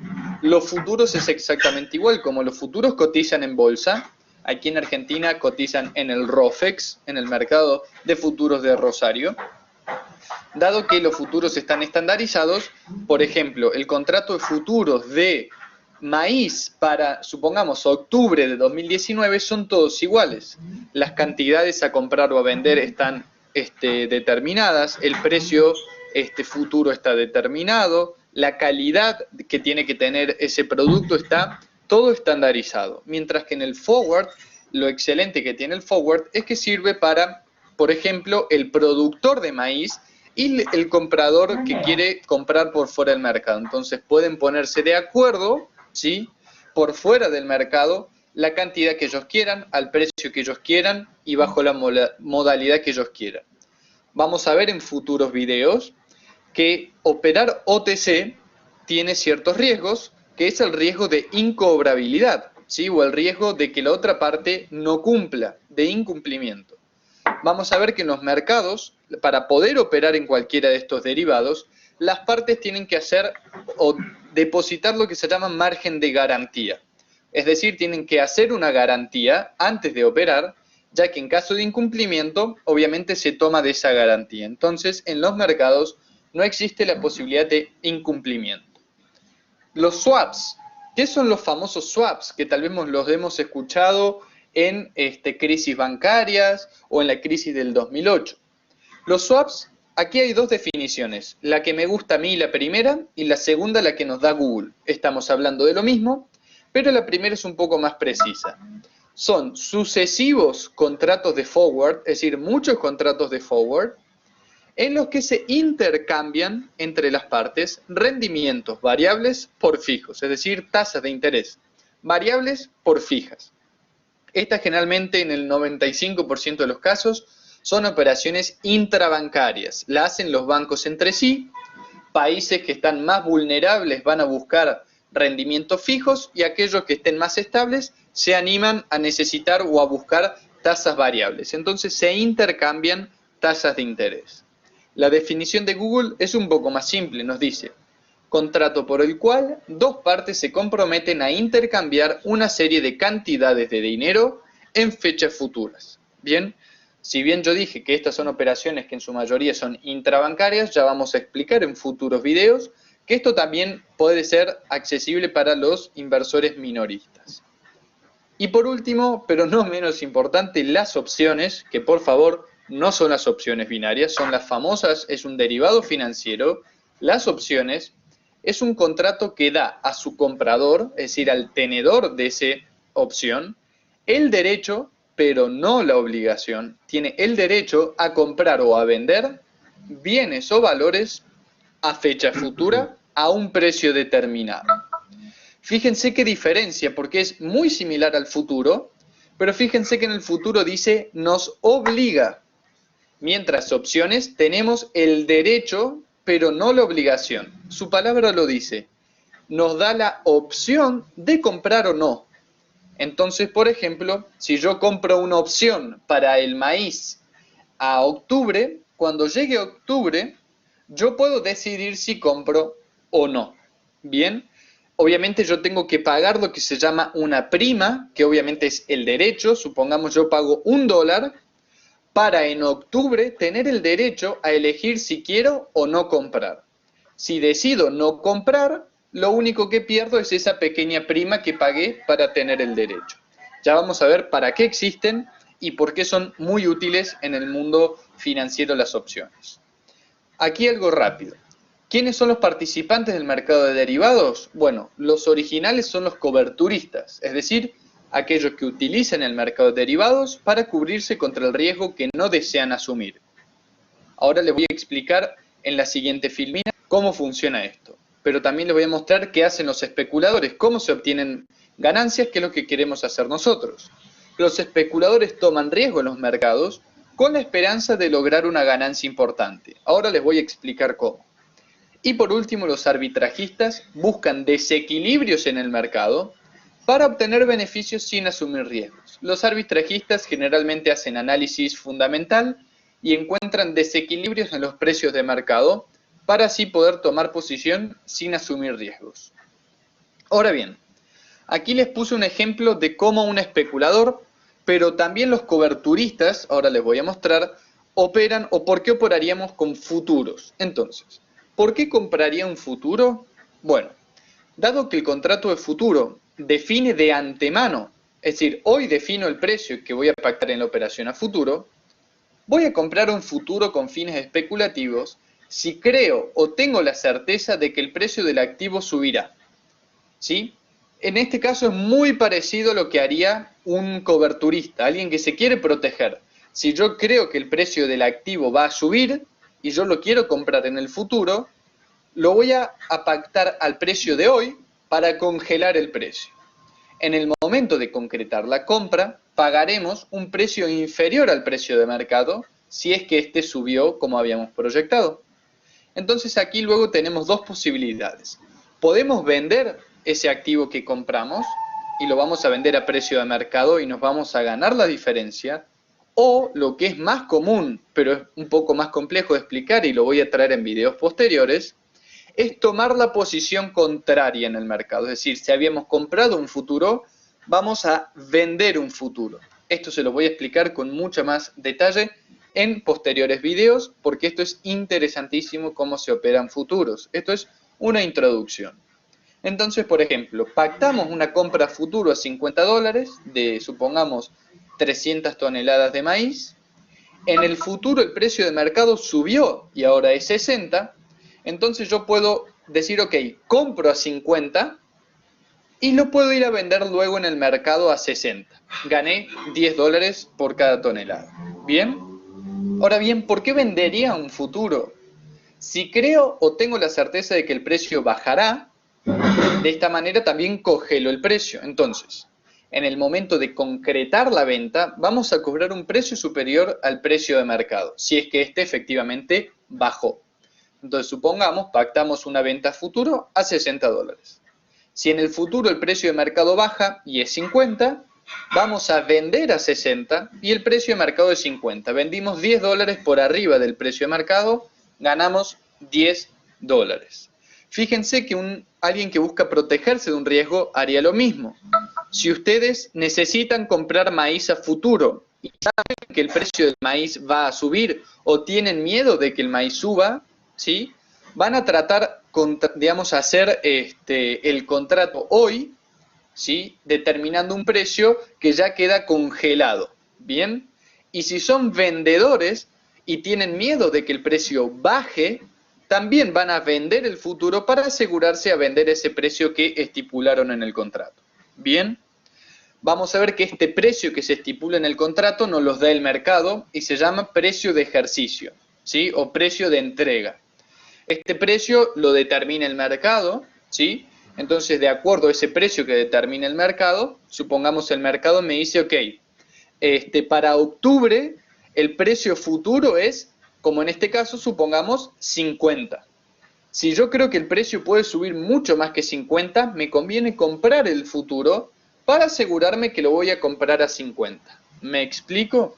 Los futuros es exactamente igual, como los futuros cotizan en bolsa, aquí en Argentina cotizan en el ROFEX, en el mercado de futuros de Rosario. Dado que los futuros están estandarizados, por ejemplo, el contrato de futuros de maíz para, supongamos, octubre de 2019 son todos iguales. Las cantidades a comprar o a vender están determinadas, el precio futuro está determinado, la calidad que tiene que tener ese producto está todo estandarizado. Mientras que en el forward, lo excelente que tiene el forward es que sirve para, por ejemplo, el productor de maíz y el comprador que quiere comprar por fuera del mercado. Entonces pueden ponerse de acuerdo, ¿sí?, por fuera del mercado, la cantidad que ellos quieran, al precio que ellos quieran y bajo la modalidad que ellos quieran. Vamos a ver en futuros videos que operar OTC tiene ciertos riesgos, que es el riesgo de incobrabilidad, ¿sí?, o el riesgo de que la otra parte no cumpla, de incumplimiento. Vamos a ver que en los mercados, para poder operar en cualquiera de estos derivados, las partes tienen que hacer o depositar lo que se llama margen de garantía. Es decir, tienen que hacer una garantía antes de operar, ya que en caso de incumplimiento, obviamente se toma de esa garantía. Entonces, en los mercados no existe la posibilidad de incumplimiento. Los swaps. ¿Qué son los famosos swaps? Que tal vez los hemos escuchado en crisis bancarias o en la crisis del 2008. Los swaps, aquí hay dos definiciones, la que me gusta a mí, la primera, y la segunda, la que nos da Google. Estamos hablando de lo mismo, pero la primera es un poco más precisa. Son sucesivos contratos de forward, es decir, muchos contratos de forward, en los que se intercambian entre las partes rendimientos variables por fijos, es decir, tasas de interés variables por fijas. Estas generalmente en el 95% de los casos son operaciones intrabancarias, la hacen los bancos entre sí, países que están más vulnerables van a buscar rendimientos fijos y aquellos que estén más estables se animan a necesitar o a buscar tasas variables. Entonces se intercambian tasas de interés. La definición de Google es un poco más simple, nos dice: contrato por el cual dos partes se comprometen a intercambiar una serie de cantidades de dinero en fechas futuras. Bien, si bien yo dije que estas son operaciones que en su mayoría son intrabancarias, ya vamos a explicar en futuros videos que esto también puede ser accesible para los inversores minoristas. Y por último, pero no menos importante, las opciones, que por favor no son las opciones binarias, son las famosas, es un derivado financiero. Las opciones es un contrato que da a su comprador, es decir, al tenedor de esa opción, el derecho, pero no la obligación, tiene el derecho a comprar o a vender bienes o valores a fecha futura a un precio determinado. Fíjense qué diferencia, porque es muy similar al futuro, pero fíjense que en el futuro dice nos obliga, mientras opciones tenemos el derecho, pero no la obligación. Su palabra lo dice, nos da la opción de comprar o no. Entonces, por ejemplo, si yo compro una opción para el maíz a octubre, cuando llegue octubre, yo puedo decidir si compro o no. Bien, obviamente yo tengo que pagar lo que se llama una prima, que obviamente es el derecho. Supongamos yo pago $1 para en octubre tener el derecho a elegir si quiero o no comprar. Si decido no comprar, lo único que pierdo es esa pequeña prima que pagué para tener el derecho. Ya vamos a ver para qué existen y por qué son muy útiles en el mundo financiero las opciones. Aquí algo rápido. ¿Quiénes son los participantes del mercado de derivados? Bueno, los originales son los coberturistas, es decir, aquellos que utilizan el mercado de derivados para cubrirse contra el riesgo que no desean asumir. Ahora les voy a explicar en la siguiente filmina cómo funciona esto, pero también les voy a mostrar qué hacen los especuladores, cómo se obtienen ganancias, que es lo que queremos hacer nosotros. Los especuladores toman riesgo en los mercados con la esperanza de lograr una ganancia importante. Ahora les voy a explicar cómo. Y por último, los arbitrajistas buscan desequilibrios en el mercado para obtener beneficios sin asumir riesgos. Los arbitrajistas generalmente hacen análisis fundamental y encuentran desequilibrios en los precios de mercado para así poder tomar posición sin asumir riesgos. Ahora bien, aquí les puse un ejemplo de cómo un especulador, pero también los coberturistas, ahora les voy a mostrar, operan o por qué operaríamos con futuros. Entonces, ¿por qué compraría un futuro? Bueno, dado que el contrato de futuro define de antemano, es decir, hoy defino el precio que voy a pactar en la operación a futuro, voy a comprar un futuro con fines especulativos si creo o tengo la certeza de que el precio del activo subirá. ¿Sí? En este caso es muy parecido a lo que haría un coberturista, alguien que se quiere proteger. Si yo creo que el precio del activo va a subir y yo lo quiero comprar en el futuro, lo voy a pactar al precio de hoy para congelar el precio. En el momento de concretar la compra, pagaremos un precio inferior al precio de mercado si es que este subió como habíamos proyectado. Entonces aquí luego tenemos dos posibilidades. Podemos vender ese activo que compramos y lo vamos a vender a precio de mercado y nos vamos a ganar la diferencia. O lo que es más común, pero es un poco más complejo de explicar y lo voy a traer en videos posteriores, es tomar la posición contraria en el mercado. Es decir, si habíamos comprado un futuro, vamos a vender un futuro. Esto se lo voy a explicar con mucho más detalle en posteriores videos, porque esto es interesantísimo cómo se operan futuros. Esto es una introducción. Entonces, por ejemplo, pactamos una compra futuro a $50 de, supongamos, 300 toneladas de maíz. En el futuro el precio de mercado subió y ahora es 60. Entonces yo puedo decir, ok, compro a 50 y lo puedo ir a vender luego en el mercado a 60. Gané $10 por cada tonelada. ¿Bien? Ahora bien, ¿por qué vendería un futuro? Si creo o tengo la certeza de que el precio bajará, de esta manera también congelo el precio. Entonces, en el momento de concretar la venta, vamos a cobrar un precio superior al precio de mercado, si es que este efectivamente bajó. Entonces, supongamos, pactamos una venta a futuro a $60. Si en el futuro el precio de mercado baja y es 50, vamos a vender a 60 y el precio de mercado es 50. Vendimos $10 por arriba del precio de mercado, ganamos $10. Fíjense que alguien que busca protegerse de un riesgo haría lo mismo. Si ustedes necesitan comprar maíz a futuro y saben que el precio del maíz va a subir o tienen miedo de que el maíz suba, ¿sí? Van a tratar, digamos, hacer el contrato hoy, ¿sí? Determinando un precio que ya queda congelado, ¿bien? Y si son vendedores y tienen miedo de que el precio baje, también van a vender el futuro para asegurarse a vender ese precio que estipularon en el contrato. ¿Bien? Vamos a ver que este precio que se estipula en el contrato nos los da el mercado y se llama precio de ejercicio, ¿sí? O precio de entrega. Este precio lo determina el mercado, ¿sí? Entonces, de acuerdo a ese precio que determina el mercado, supongamos el mercado me dice, ok, para octubre el precio futuro es, como en este caso, supongamos 50. Si yo creo que el precio puede subir mucho más que 50, me conviene comprar el futuro para asegurarme que lo voy a comprar a 50. ¿Me explico?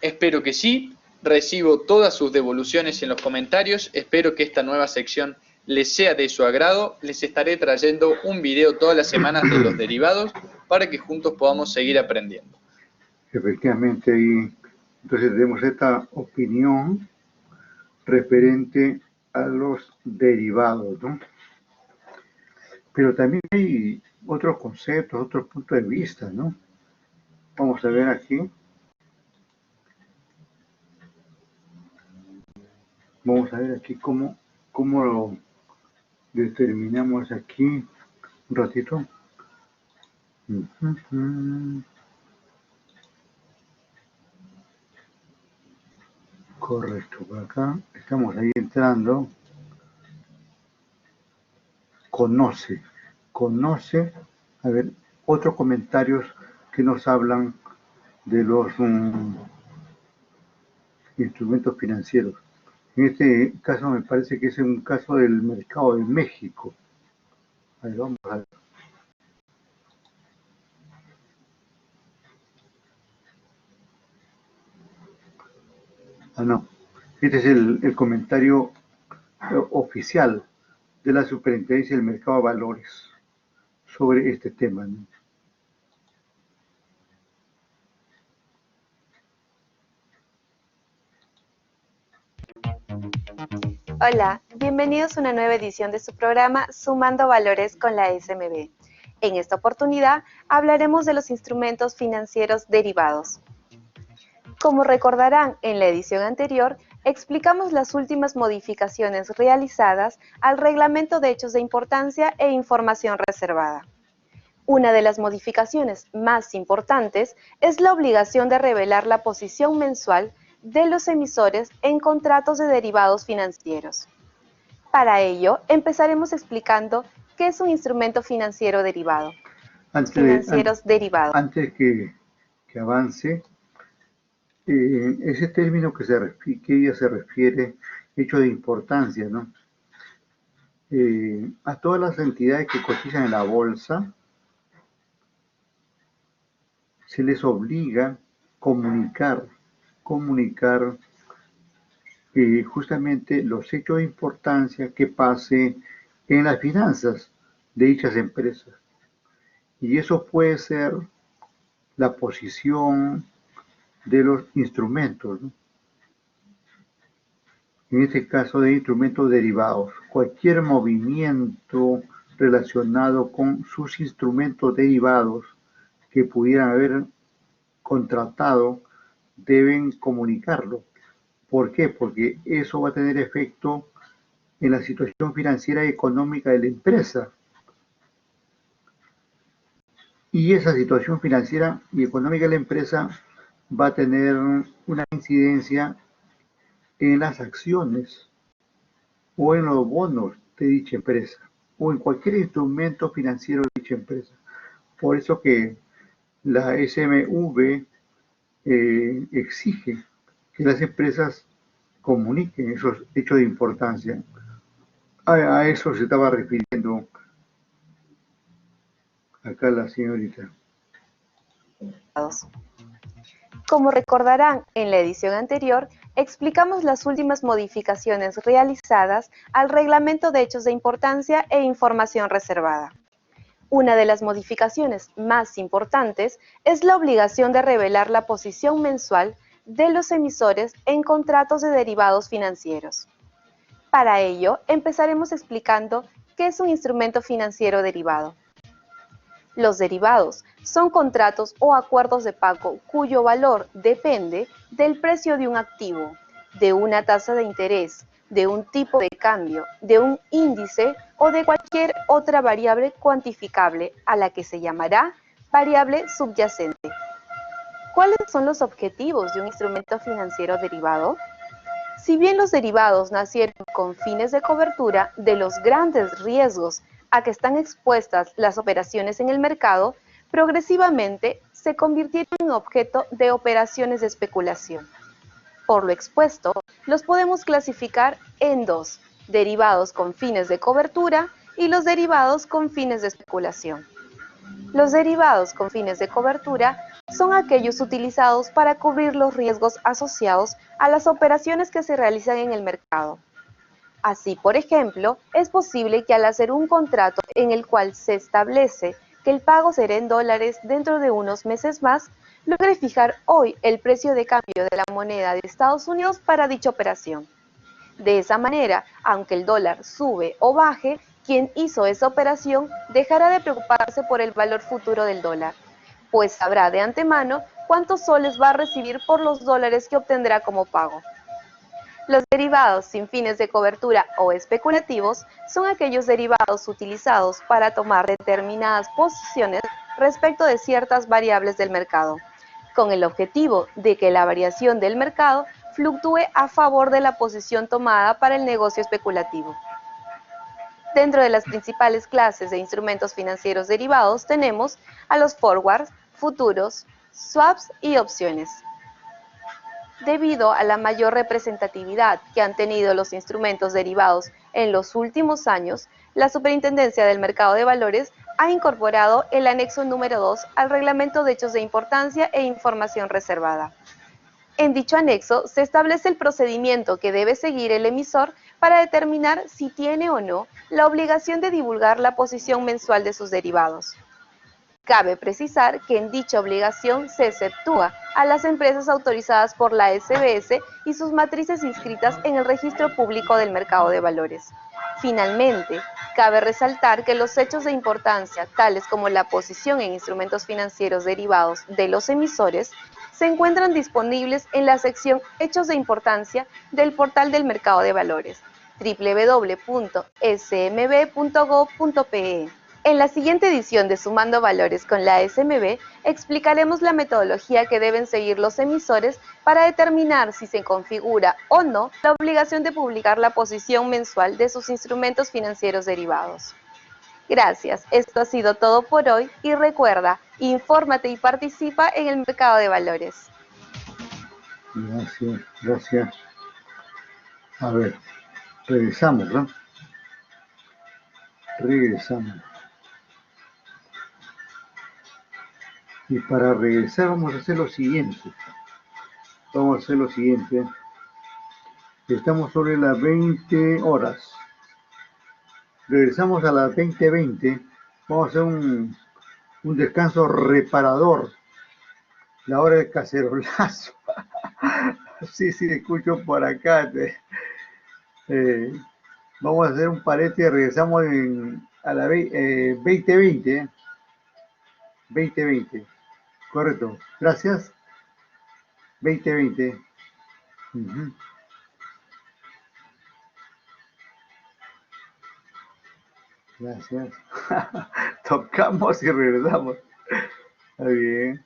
Espero que sí. Recibo todas sus devoluciones en los comentarios. Espero que esta nueva sección les sea de su agrado. Les estaré trayendo un video todas las semanas de los derivados para que juntos podamos seguir aprendiendo. Efectivamente, y entonces tenemos esta opinión referente a los derivados, ¿no? Pero también hay otros conceptos, otros puntos de vista, ¿no? Vamos a ver aquí. Vamos a ver aquí cómo lo determinamos aquí un ratito. Correcto, por acá estamos ahí entrando. Conoce, a ver, otros comentarios que nos hablan de los instrumentos financieros. En este caso me parece que es un caso del mercado de México. A ver, vamos a ver. Ah, no. Este es el comentario oficial de la Superintendencia del Mercado de Valores. sobre este tema, ¿no? Hola, bienvenidos a una nueva edición de su programa Sumando Valores con la SMB. En esta oportunidad hablaremos de los instrumentos financieros derivados. Como recordarán, en la edición anterior explicamos las últimas modificaciones realizadas al Reglamento de Hechos de Importancia e Información Reservada. Una de las modificaciones más importantes es la obligación de revelar la posición mensual de los emisores en contratos de derivados financieros. Para ello, empezaremos explicando qué es un instrumento financiero derivado. Antes que avance, ese término que ella se refiere, hecho de importancia, ¿no? A todas las entidades que cotizan en la bolsa, se les obliga comunicar justamente los hechos de importancia que pase en las finanzas de dichas empresas. Y eso puede ser la posición de los instrumentos, ¿no? En este caso de instrumentos derivados, cualquier movimiento relacionado con sus instrumentos derivados que pudieran haber contratado deben comunicarlo. ¿Por qué? Porque eso va a tener efecto en la situación financiera y económica de la empresa. Y esa situación financiera y económica de la empresa va a tener una incidencia en las acciones o en los bonos de dicha empresa o en cualquier instrumento financiero de dicha empresa. Por eso que la SMV exige que las empresas comuniquen esos hechos de importancia. A eso se estaba refiriendo acá la señorita. Como recordarán, en la edición anterior explicamos las últimas modificaciones realizadas al Reglamento de Hechos de Importancia e Información Reservada. Una de las modificaciones más importantes es la obligación de revelar la posición mensual de los emisores en contratos de derivados financieros. Para ello, empezaremos explicando qué es un instrumento financiero derivado. Los derivados son contratos o acuerdos de pago cuyo valor depende del precio de un activo, de una tasa de interés, de un tipo de cambio, de un índice o de cualquier otra variable cuantificable a la que se llamará variable subyacente. ¿Cuáles son los objetivos de un instrumento financiero derivado? Si bien los derivados nacieron con fines de cobertura de los grandes riesgos a que están expuestas las operaciones en el mercado, progresivamente se convirtieron en objeto de operaciones de especulación. Por lo expuesto, los podemos clasificar en dos: derivados con fines de cobertura y los derivados con fines de especulación. Los derivados con fines de cobertura son aquellos utilizados para cubrir los riesgos asociados a las operaciones que se realizan en el mercado. Así, por ejemplo, es posible que al hacer un contrato en el cual se establece que el pago será en dólares dentro de unos meses más, logre fijar hoy el precio de cambio de la moneda de Estados Unidos para dicha operación. De esa manera, aunque el dólar sube o baje, quien hizo esa operación dejará de preocuparse por el valor futuro del dólar, pues sabrá de antemano cuántos soles va a recibir por los dólares que obtendrá como pago. Los derivados sin fines de cobertura o especulativos son aquellos derivados utilizados para tomar determinadas posiciones respecto de ciertas variables del mercado, con el objetivo de que la variación del mercado fluctúe a favor de la posición tomada para el negocio especulativo. Dentro de las principales clases de instrumentos financieros derivados tenemos a los forwards, futuros, swaps y opciones. Debido a la mayor representatividad que han tenido los instrumentos derivados en los últimos años, la Superintendencia del Mercado de Valores ha incorporado el anexo número 2 al Reglamento de Hechos de Importancia e Información Reservada. En dicho anexo se establece el procedimiento que debe seguir el emisor para determinar si tiene o no la obligación de divulgar la posición mensual de sus derivados. Cabe precisar que en dicha obligación se exceptúa a las empresas autorizadas por la SBS y sus matrices inscritas en el Registro Público del Mercado de Valores. Finalmente, cabe resaltar que los hechos de importancia, tales como la posición en instrumentos financieros derivados de los emisores, se encuentran disponibles en la sección Hechos de importancia del portal del Mercado de Valores, www.smb.gov.pe. En la siguiente edición de Sumando Valores con la SMB, explicaremos la metodología que deben seguir los emisores para determinar si se configura o no la obligación de publicar la posición mensual de sus instrumentos financieros derivados. Gracias, esto ha sido todo por hoy y recuerda, infórmate y participa en el mercado de valores. Gracias, gracias. A ver, regresamos, ¿no? Regresamos. Y para regresar vamos a hacer lo siguiente. Estamos sobre las 20 horas. Regresamos a las 20:20. Vamos a hacer un descanso reparador. La hora del cacerolazo. Sí, escucho por acá. Vamos a hacer un parete y regresamos a la 20:20. 20:20. Correcto. Gracias. 20:20. Gracias. Tocamos y regresamos. Está bien.